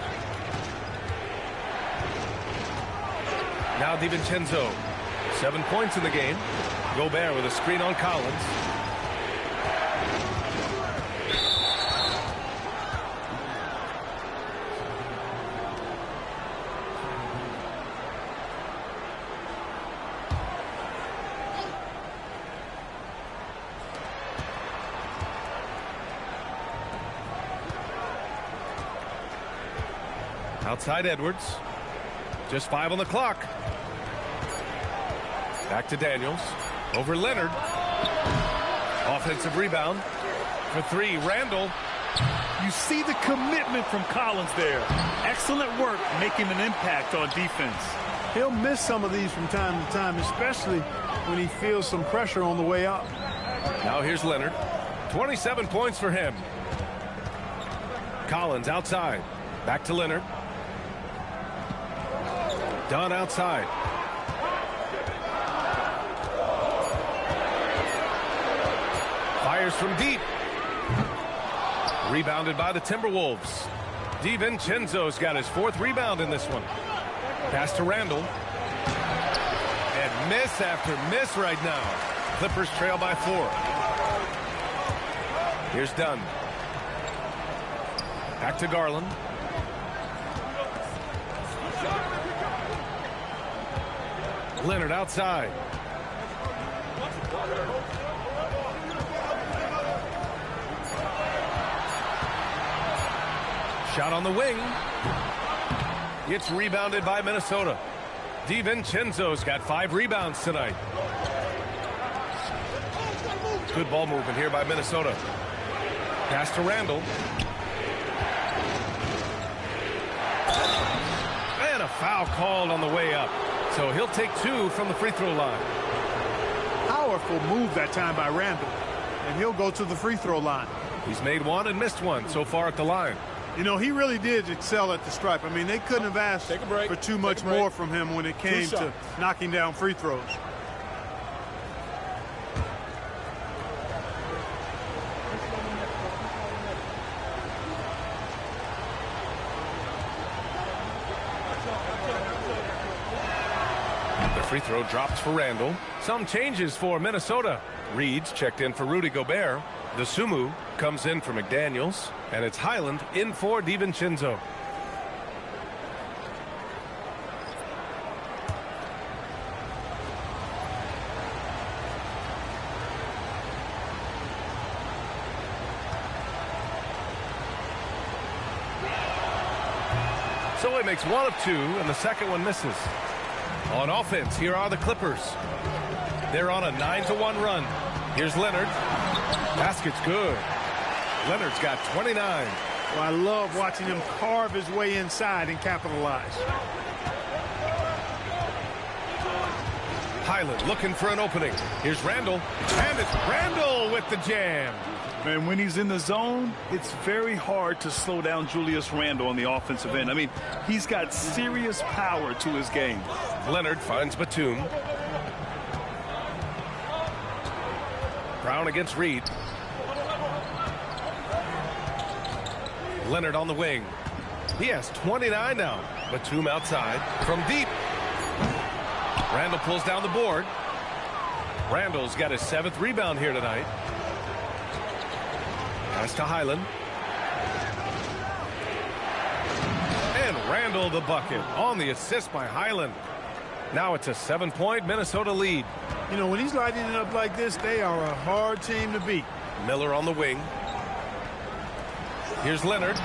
Now DiVincenzo. 7 points in the game. Gobert with a screen on Collins. Outside Edwards. Just 5 on the clock. Back to Daniels. Over Leonard. Offensive rebound. For 3, Randall. You see the commitment from Collins there. Excellent work making an impact on defense. He'll miss some of these from time to time, especially when he feels some pressure on the way up. Now here's Leonard. 27 points for him. Collins outside. Back to Leonard. Dunn outside. Fires from deep. Rebounded by the Timberwolves. DiVincenzo's got his 4th rebound in this one. Pass to Randall. And miss after miss right now. Clippers trail by 4. Here's Dunn. Back to Garland. Leonard outside. Shot on the wing. It's rebounded by Minnesota. DiVincenzo's got 5 rebounds tonight. Good ball movement here by Minnesota. Pass to Randall. And a foul called on the way up. So he'll take 2 from the free throw line. Powerful move that time by Randall. And he'll go to the free throw line. He's made 1 and missed 1 so far at the line. You know, he really did excel at the stripe. I mean, they couldn't have asked for too much more from him when it came to knocking down free throws. The free throw drops for Randall. Some changes for Minnesota. Reed's checked in for Rudy Gobert. The Sumu comes in for McDaniels. And it's Highland in for DiVincenzo. So he makes 1 of 2, and the second one misses. On offense, here are the Clippers. They're on a 9-1 run. Here's Leonard. Basket's good. Leonard's got 29. Well, I love watching him carve his way inside and capitalize. Highland looking for an opening. Here's Randall. And it's Randall with the jam. Man, when he's in the zone, it's very hard to slow down Julius Randle on the offensive end. I mean, he's got serious power to his game. Leonard finds Batum. Brown against Reed. Leonard on the wing. He has 29 now. Batum outside from deep. Randall pulls down the board. Randall's got his 7th rebound here tonight. Pass to Highland. And Randall the bucket on the assist by Highland. Now it's a 7-point Minnesota lead. You know, when he's lighting it up like this, they are a hard team to beat. Miller on the wing. Here's Leonard.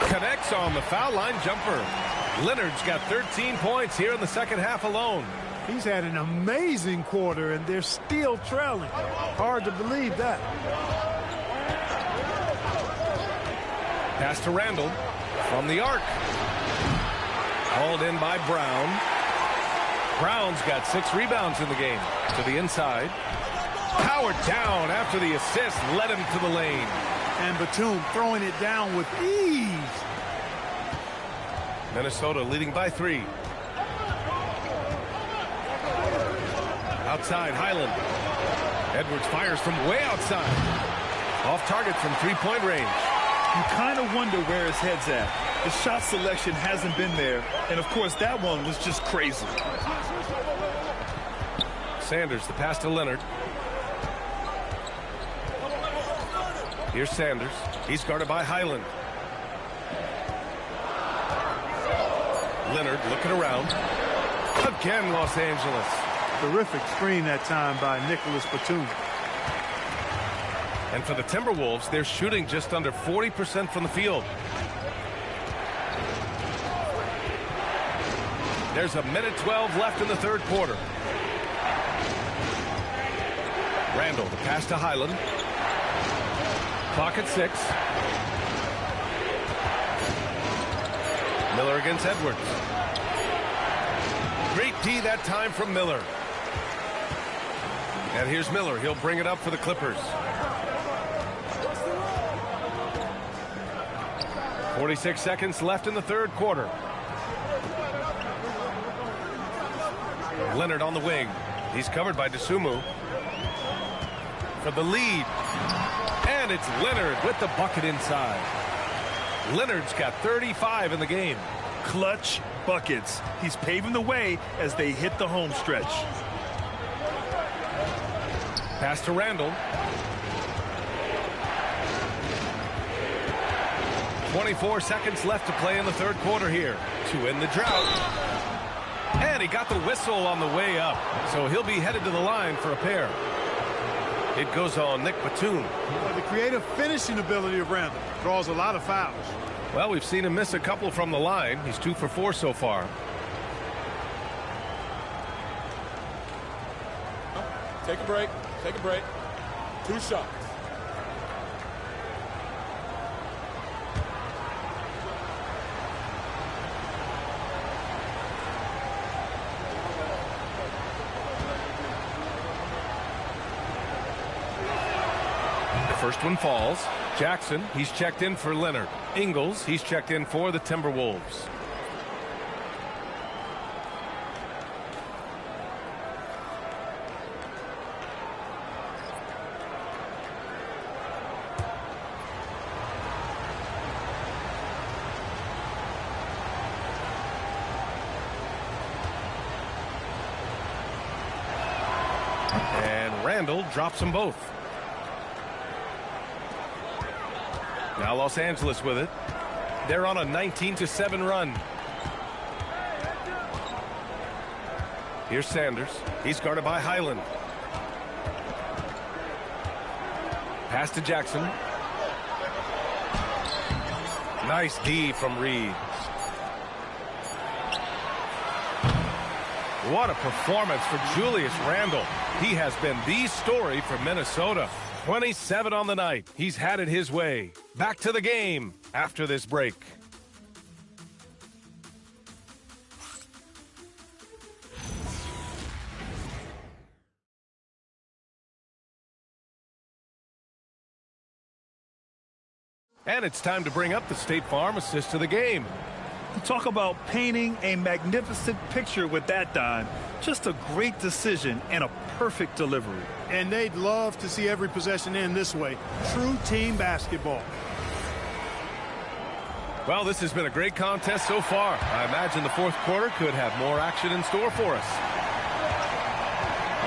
Connects on the foul line jumper. Leonard's got 13 points here in the second half alone. He's had an amazing quarter, and they're still trailing. Hard to believe that. Pass to Randall from the arc. Hauled in by Brown. Brown's got 6 rebounds in the game. To the inside. Powered down after the assist led him to the lane. And Batum throwing it down with ease. Minnesota leading by 3. Outside, Highland. Edwards fires from way outside. Off target from 3-point range. You kind of wonder where his head's at. The shot selection hasn't been there. And, of course, that one was just crazy. Sanders, the pass to Leonard. Here's Sanders. He's guarded by Highland. Leonard looking around. Again, Los Angeles. Terrific screen that time by Nicholas Batum. And for the Timberwolves, they're shooting just under 40% from the field. There's a minute 12 left in the third quarter. Randall, the pass to Highland. Clock at 6. Miller against Edwards. Great D that time from Miller. And here's Miller. He'll bring it up for the Clippers. 46 seconds left in the third quarter. Leonard on the wing. He's covered by Dosunmu. For the lead. And it's Leonard with the bucket inside. Leonard's got 35 in the game. Clutch buckets. He's paving the way as they hit the home stretch. Pass to Randall. 24 seconds left to play in the third quarter here to end the drought. And he got the whistle on the way up, so he'll be headed to the line for a pair. It goes on Nick Batum. The creative finishing ability of Randall draws a lot of fouls. Well, we've seen him miss a couple from the line. He's 2 for 4 so far. Take a break. Take a break. 2 shots. First one falls. Jackson, he's checked in for Leonard. Ingles, he's checked in for the Timberwolves. And Randall drops them both. Now Los Angeles with it. They're on a 19-7 run. Here's Sanders. He's guarded by Highland. Pass to Jackson. Nice D from Reed. What a performance for Julius Randle. He has been the story for Minnesota. 27 on the night. He's had it his way. Back to the game after this break. And it's time to bring up the State Farm assist of the game. Talk about painting a magnificent picture with that dime. Just a great decision and a perfect delivery. And they'd love to see every possession end this way. True team basketball. Well, this has been a great contest so far. I imagine the fourth quarter could have more action in store for us.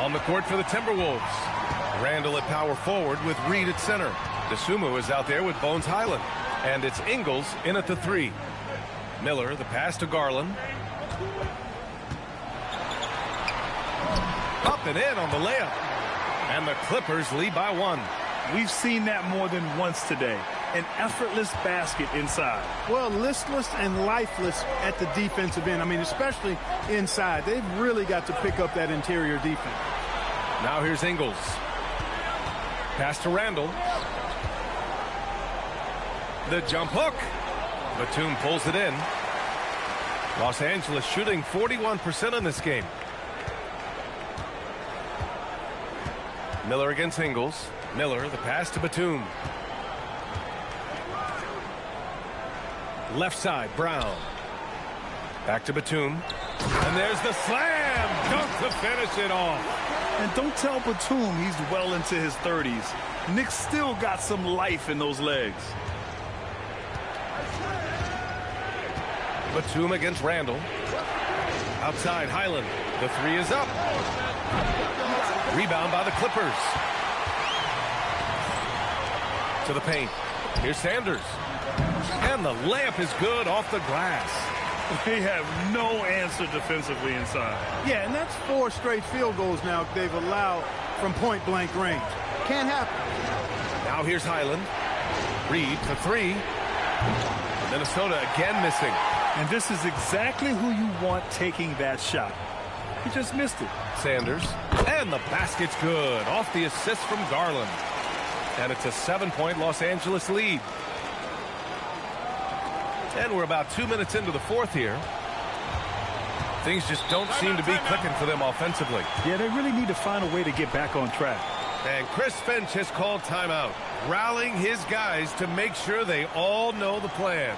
On the court for the Timberwolves. Randall at power forward with Reed at center. Dosunmu is out there with Bones Highland. And it's Ingles in at the 3. Miller, the pass to Garland. Up and in on the layup. And the Clippers lead by 1. We've seen that more than once today. An effortless basket inside. Well, listless and lifeless at the defensive end. I mean, especially inside. They've really got to pick up that interior defense. Now here's Ingles. Pass to Randall. The jump hook. Batum pulls it in. Los Angeles shooting 41% in this game. Miller against Ingles. Miller, the pass to Batum. Left side, Brown. Back to Batum. And there's the slam dunk to finish it off. And don't tell Batum he's well into his 30s. Nick's still got some life in those legs. Batum against Randall. Outside, Highland. The 3 is up. Rebound by the Clippers. To the paint. Here's Sanders. And the layup is good off the glass. They have no answer defensively inside. Yeah, and that's 4 straight field goals now they've allowed from point-blank range. Can't happen. Now here's Highland. Reed for 3. Minnesota again missing. And this is exactly who you want taking that shot. He just missed it. Sanders. And the basket's good. Off the assist from Garland. And it's a 7-point Los Angeles lead. And we're about 2 minutes into the fourth here. Things just don't seem to be clicking for them offensively. Yeah, they really need to find a way to get back on track. And Chris Finch has called timeout, rallying his guys to make sure they all know the plan.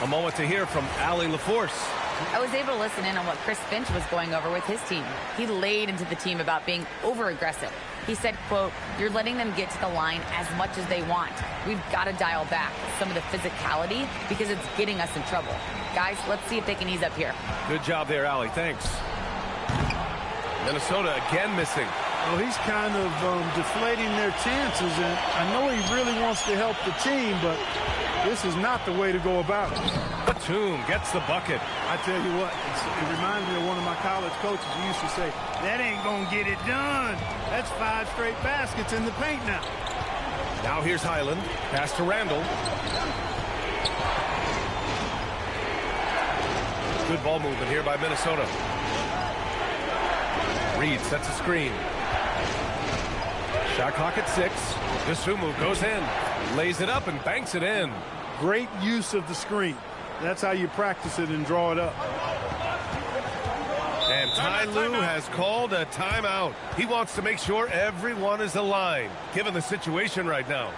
A moment to hear from Allie LaForce. I was able to listen in on what Chris Finch was going over with his team. He laid into the team about being over-aggressive. He said, quote, "You're letting them get to the line as much as they want. We've got to dial back some of the physicality because it's getting us in trouble. Guys, let's see if they can ease up here." Good job there, Allie. Thanks. Minnesota again missing. Well, he's kind of deflating their chances, and I know he really wants to help the team, but this is not the way to go about it. Batum gets the bucket. I tell you what, it reminds me of one of my college coaches who used to say, "That ain't going to get it done." That's 5 straight baskets in the paint now. Now here's Highland. Pass to Randall. Good ball movement here by Minnesota. Reed sets a screen. Shot clock at 6. Dosunmu goes in. Lays it up and banks it in. Great use of the screen. That's how you practice it and draw it up. And Ty Lue has called a timeout. He wants to make sure everyone is aligned, given the situation right now.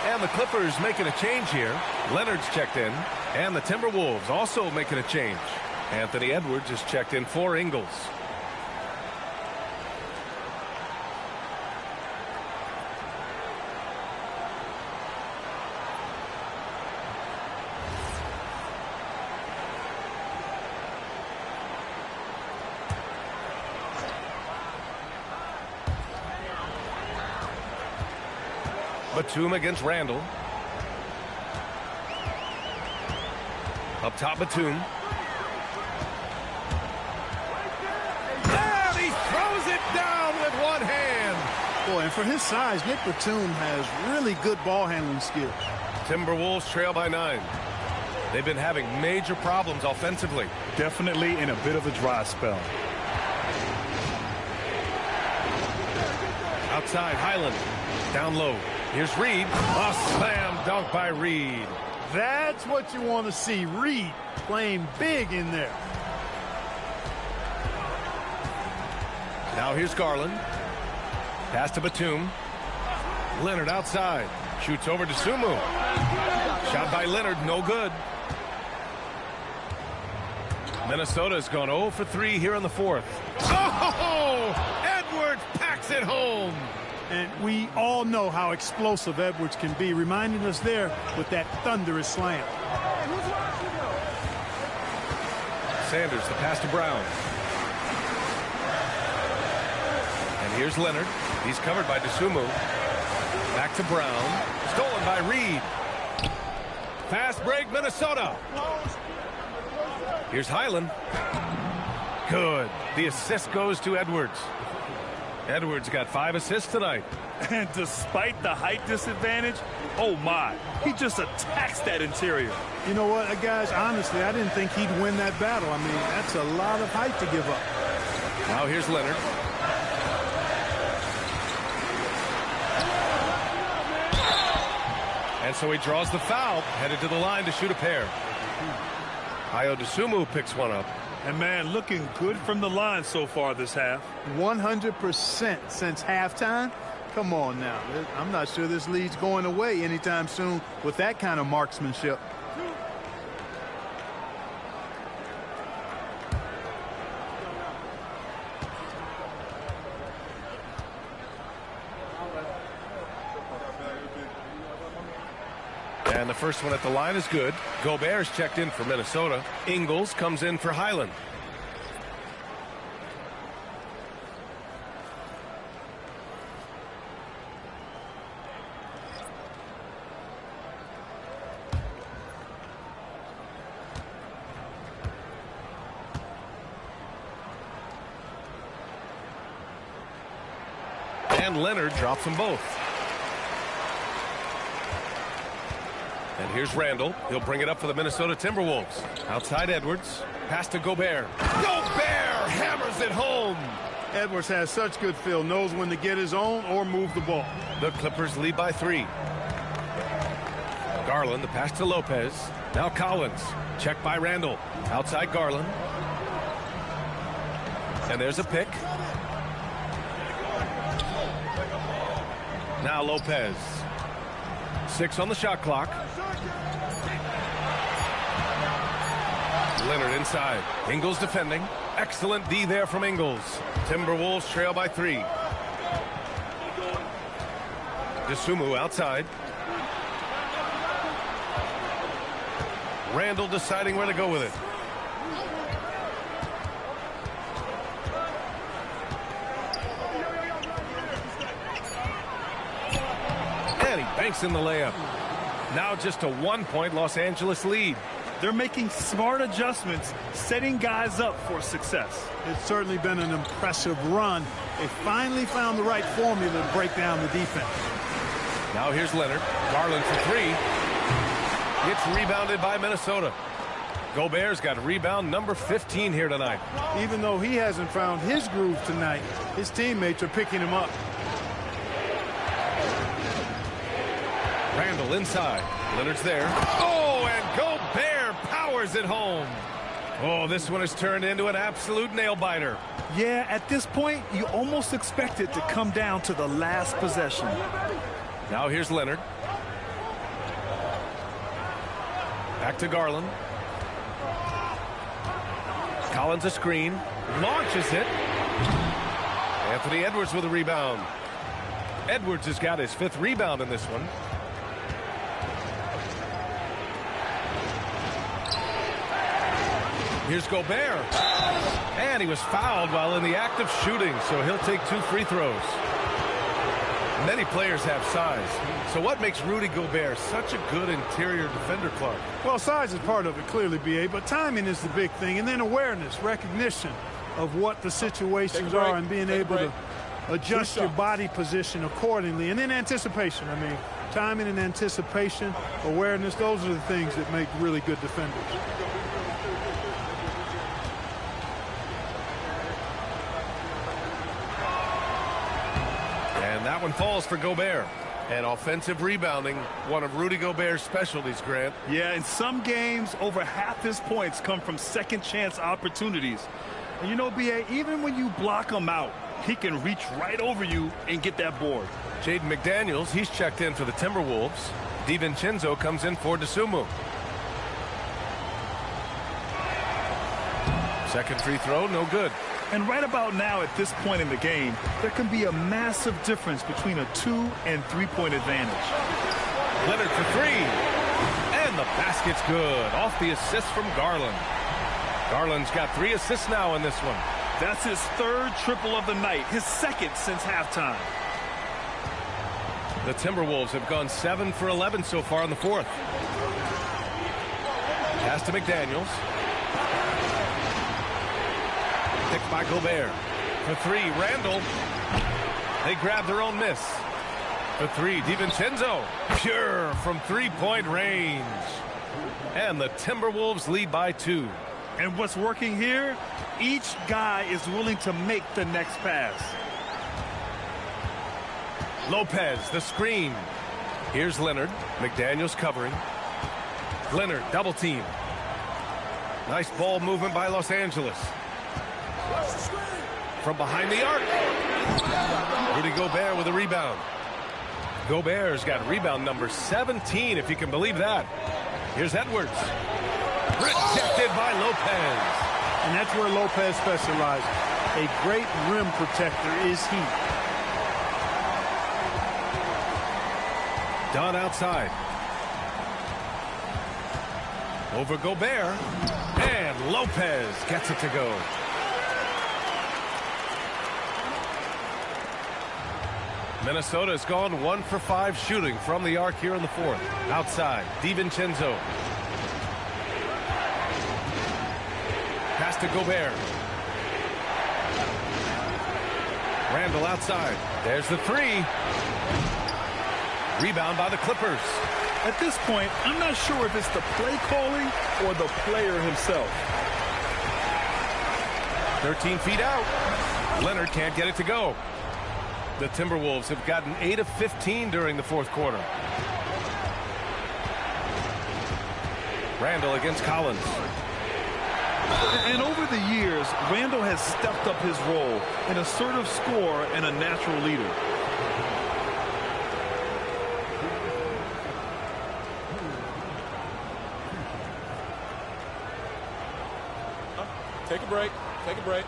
And the Clippers making a change here. Leonard's checked in. And the Timberwolves also making a change. Anthony Edwards is checked in for Ingles. Batum against Randall. Up top, Batum. And he throws it down with one hand. Boy, and for his size, Nick Batum has really good ball handling skills. Timberwolves trail by 9. They've been having major problems offensively. Definitely in a bit of a dry spell. Outside, Highland. Down low. Here's Reed. A slam dunk by Reed. That's what you want to see. Reed playing big in there. Now here's Garland. Pass to Batum. Leonard outside. Shoots over to Sumu. Shot by Leonard, no good. Minnesota's gone 0 for 3 here in the fourth. Oh! Edwards packs it home. And we all know how explosive Edwards can be, reminding us there with that thunderous slam. Sanders, the pass to Brown. And here's Leonard. He's covered by Dosunmu. Back to Brown. Stolen by Reed. Fast break, Minnesota. Here's Highland. Good. The assist goes to Edwards. Edwards got 5 assists tonight. And despite the height disadvantage, oh my, he just attacks that interior. You know what, guys, honestly, I didn't think he'd win that battle. I mean, that's a lot of height to give up. Now here's Leonard. And so he draws the foul, headed to the line to shoot a pair. Ayo Dosunmu picks one up. And man, looking good from the line so far this half. 100% since halftime. Come on now. I'm not sure this lead's going away anytime soon with that kind of marksmanship. And the first one at the line is good. Gobert's checked in for Minnesota. Ingles comes in for Highland. And Leonard drops them both. And here's Randall. He'll bring it up for the Minnesota Timberwolves. Outside Edwards. Pass to Gobert. Gobert hammers it home. Edwards has such good feel. Knows when to get his own or move the ball. The Clippers lead by 3. Garland, the pass to Lopez. Now Collins. Check by Randall. Outside Garland. And there's a pick. Now Lopez. 6 on the shot clock. Leonard inside. Ingles defending. Excellent D there from Ingles. Timberwolves trail by 3. Dosunmu outside. Randall deciding where to go with it. And he banks in the layup. Now just a 1-point Los Angeles lead. They're making smart adjustments, setting guys up for success. It's certainly been an impressive run. They finally found the right formula to break down the defense. Now here's Leonard. Garland for 3. Gets rebounded by Minnesota. Gobert's got rebound number 15 here tonight. Even though he hasn't found his groove tonight, his teammates are picking him up. Randall inside. Leonard's there. Oh, and Gobert powers it home. Oh, this one has turned into an absolute nail-biter. Yeah, at this point, you almost expect it to come down to the last possession. Now here's Leonard. Back to Garland. Collins a screen. Launches it. Anthony Edwards with a rebound. Edwards has got his 5th rebound in this one. Here's Gobert. And he was fouled while in the act of shooting, so he'll take 2 free throws. Many players have size. So what makes Rudy Gobert such a good interior defender, Clark? Well, size is part of it, clearly, B.A., but timing is the big thing, and then awareness, recognition of what the situations are and being able to adjust your body position accordingly, and then anticipation. I mean, timing and anticipation, awareness, those are the things that make really good defenders. And that one falls for Gobert. And offensive rebounding, one of Rudy Gobert's specialties, Grant. Yeah, in some games, over half his points come from second chance opportunities. And you know, B.A., even when you block them out, he can reach right over you and get that board. Jaden McDaniels, he's checked in for the Timberwolves. DiVincenzo comes in for DeSumo. Second free throw, no good. And right about now, at this point in the game, there can be a massive difference between a 2- and 3-point advantage. Leonard for three. And the basket's good. Off the assist from Garland. Garland's got 3 assists now in this one. That's his 3rd triple of the night, his 2nd since halftime. The Timberwolves have gone 7 for 11 so far in the 4th. Pass to McDaniels. Picked by Gobert. For 3, Randall. They grab their own miss. For 3, DiVincenzo. Pure from 3-point range. And the Timberwolves lead by 2. And what's working here? Each guy is willing to make the next pass. Lopez, the screen. Here's Leonard. McDaniels covering. Leonard, double team. Nice ball movement by Los Angeles. From behind the arc. Rudy Gobert with a rebound. Gobert's got rebound number 17, if you can believe that. Here's Edwards. Rejected by Lopez. And that's where Lopez specializes. A great rim protector is he. Dunn outside. Over Gobert. And Lopez gets it to go. Minnesota's gone 1 for 5 shooting from the arc here in the 4th. Outside, DiVincenzo. Pass to Gobert. Randall outside. There's the 3. Rebound by the Clippers. At this point, I'm not sure if it's the play calling or the player himself. 13 feet out. Leonard can't get it to go. The Timberwolves have gotten 8 of 15 during the 4th quarter. Randall against Collins. And over the years, Randall has stepped up his role, an assertive scorer and a natural leader. Take a break. Take a break.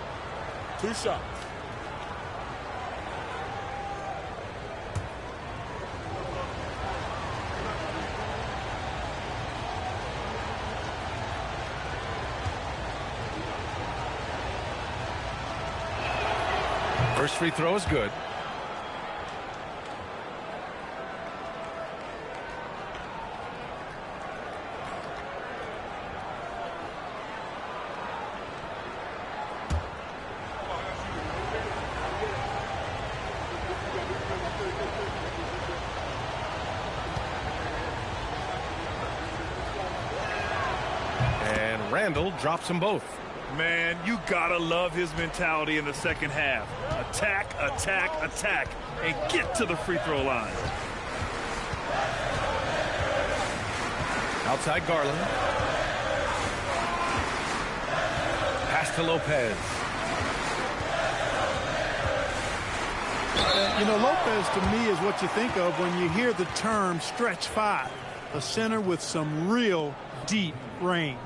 2 shots. First free throw is good. And Randall drops them both. Man, you gotta love his mentality in the second half. Attack, attack, attack, and get to the free throw line. Outside Garland. Pass to Lopez. You know, Lopez to me is what you think of when you hear the term stretch 5. A center with some real deep range.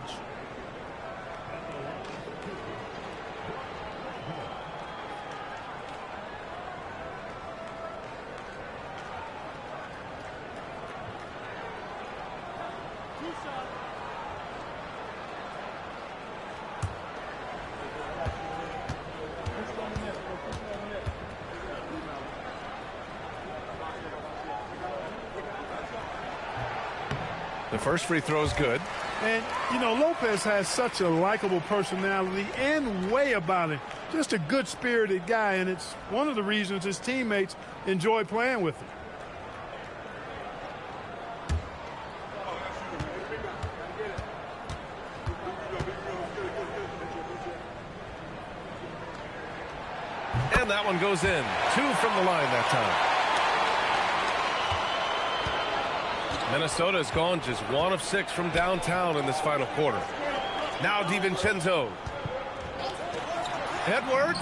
The first free throw is good. And, you know, Lopez has such a likable personality and way about him. Just a good-spirited guy, and it's one of the reasons his teammates enjoy playing with him. And that one goes in. 2 from the line that time. Minnesota has gone just 1 of 6 from downtown in this final quarter. Now DiVincenzo. Edwards.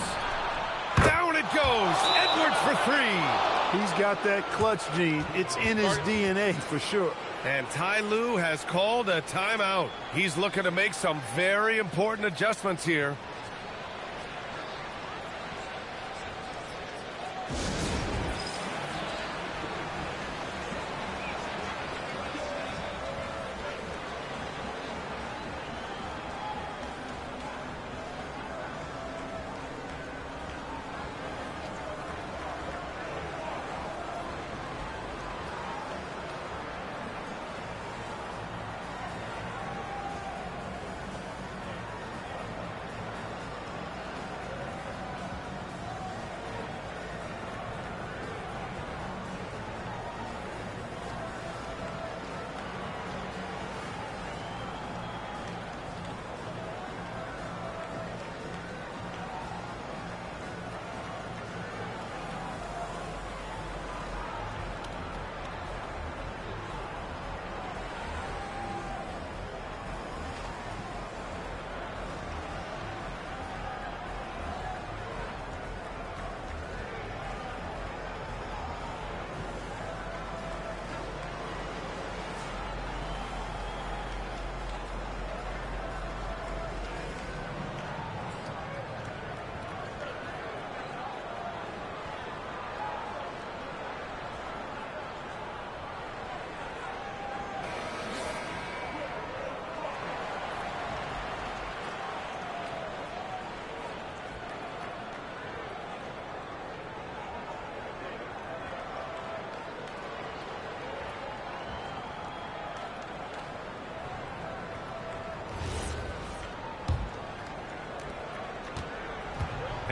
Down it goes. goes. Edwards for three. He's got that clutch gene. It's in his DNA for sure. And Ty Lue has called a timeout. He's looking to make some very important adjustments here.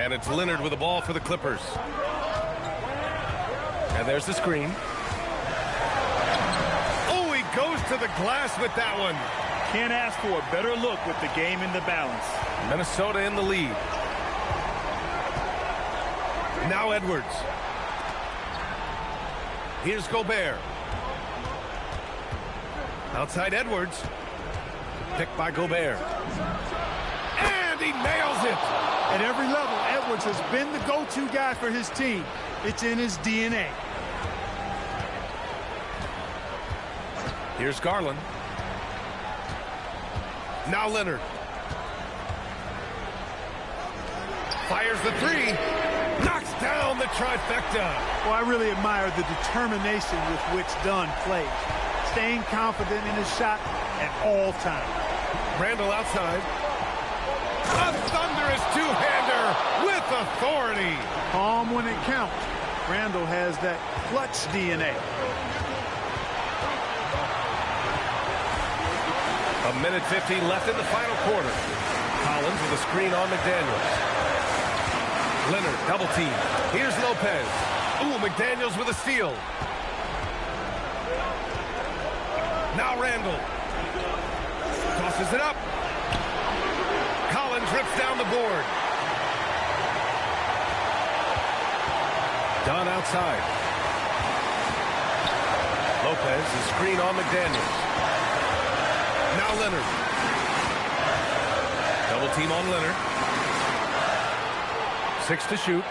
And it's Leonard with the ball for the Clippers. And there's the screen. Oh, he goes to the glass with that one. Can't ask for a better look with the game in the balance. Minnesota in the lead. Now Edwards. Here's Gobert. Outside Edwards. Picked by Gobert. And he nails it. At every level, Edwards has been the go-to guy for his team. It's in his DNA. Here's Garland. Now Leonard. Fires the three. Knocks down the trifecta. Well, I really admire the determination with which Dunn plays. Staying confident in his shot at all times. Randall outside. A thunderous two-hander with authority. Calm when it counts. Randall has that clutch DNA. A minute 15 left in the final quarter. Collins with a screen on McDaniels. Leonard double team. Here's Lopez. Ooh, McDaniels with a steal. Now Randall. Tosses it up. Collins rips down the board. Dunn outside. Lopez, the screen on McDaniels. Now Leonard. Double team on Leonard. 6 to shoot.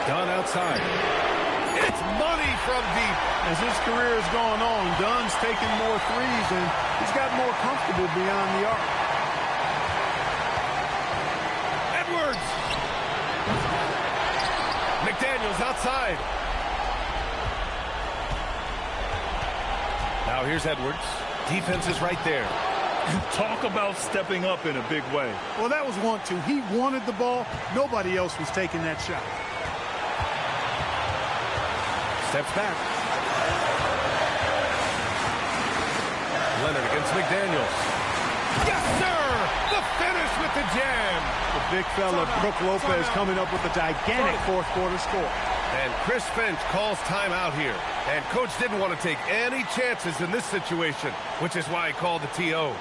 Dunn outside. It's money from deep. As his career has gone on, Dunn's taken more threes and he's got more comfortable beyond the arc. Edwards. McDaniels outside. Now here's Edwards. Defense is right there. Talk about stepping up in a big way. Well, that was 1-2. He wanted the ball. Nobody else was taking that shot. Steps back. Leonard against McDaniels. Yes, sir! The finish with the jam. The big fella, Brook Lopez, coming up with a gigantic fourth quarter score. And Chris Finch calls timeout here. And coach didn't want to take any chances in this situation, which is why he called the TO.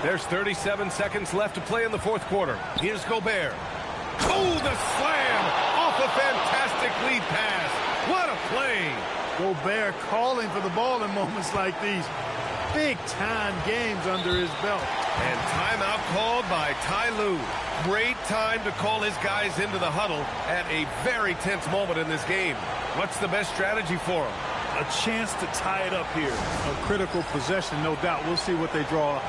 There's 37 seconds left to play in the fourth quarter. Here's Gobert. Oh, the slam off a fantastic lead pass. What a play. Gobert calling for the ball in moments like these. Big-time games under his belt. And timeout called by Ty Lue. Great time to call his guys into the huddle at a very tense moment in this game. What's the best strategy for him? A chance to tie it up here. A critical possession, no doubt. We'll see what they draw up.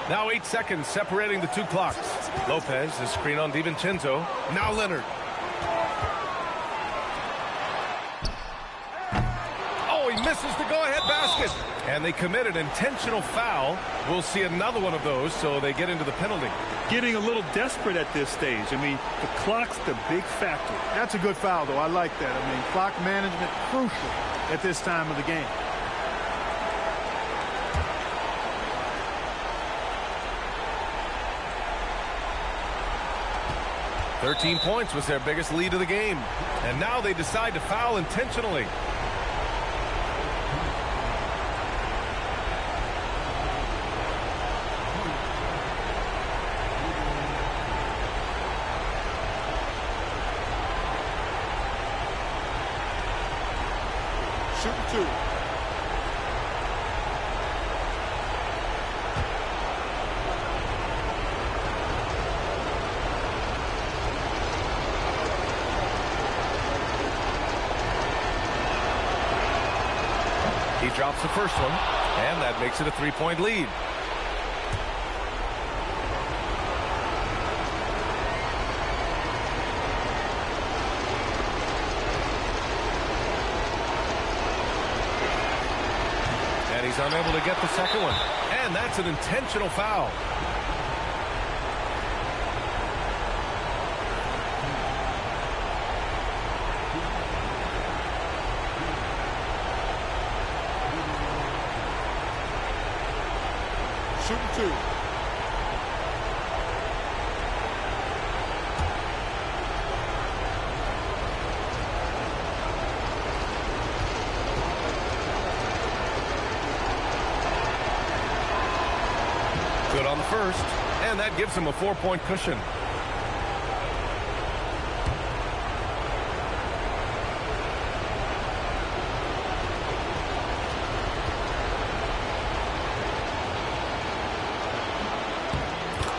Now 8 seconds separating the two clocks. Lopez, the screen on DiVincenzo. Now Leonard. Oh, he misses the go-ahead basket. And they commit an intentional foul. We'll see another one of those, so they get into the penalty. Getting a little desperate at this stage. I mean, the clock's the big factor. That's a good foul, though. I like that. I mean, clock management crucial at this time of the game. "13 points was their biggest lead of the game. And now they decide to foul intentionally. Shooting two. He drops the first one, and that makes it a three-point lead. And he's unable to get the second one. And that's an intentional foul. Shooting two. Good on the first, and that gives him a 4-point cushion.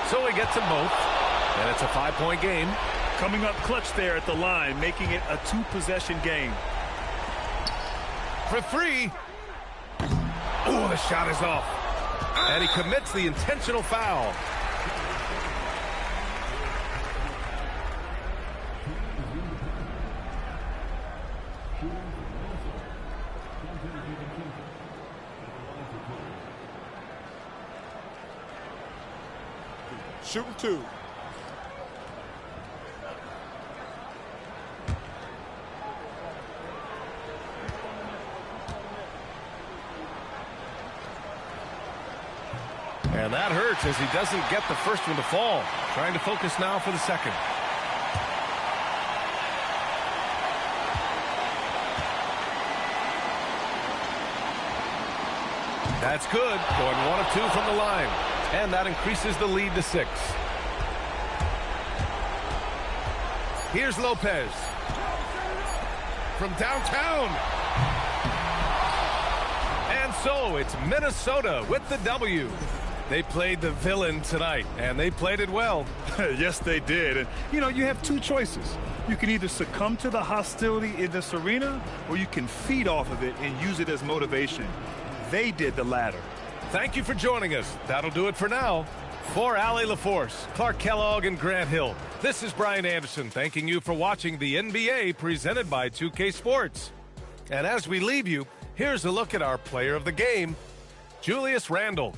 So he gets them both, and it's a 5-point game. Coming up clutch there at the line, making it a 2-possession game. For three. Oh, the shot is off. And he commits the intentional foul. Shooting 2. And that hurts as he doesn't get the first one to fall. Trying to focus now for the second. That's good. Going 1 of 2 from the line. And that increases the lead to 6. Here's Lopez. From downtown. And so it's Minnesota with the W. They played the villain tonight, and they played it well. Yes, they did. And, you know, you have two choices. You can either succumb to the hostility in this arena, or you can feed off of it and use it as motivation. They did the latter. Thank you for joining us. That'll do it for now. For Allie LaForce, Clark Kellogg, and Grant Hill, this is Brian Anderson thanking you for watching the NBA presented by 2K Sports. And as we leave you, here's a look at our player of the game, Julius Randle.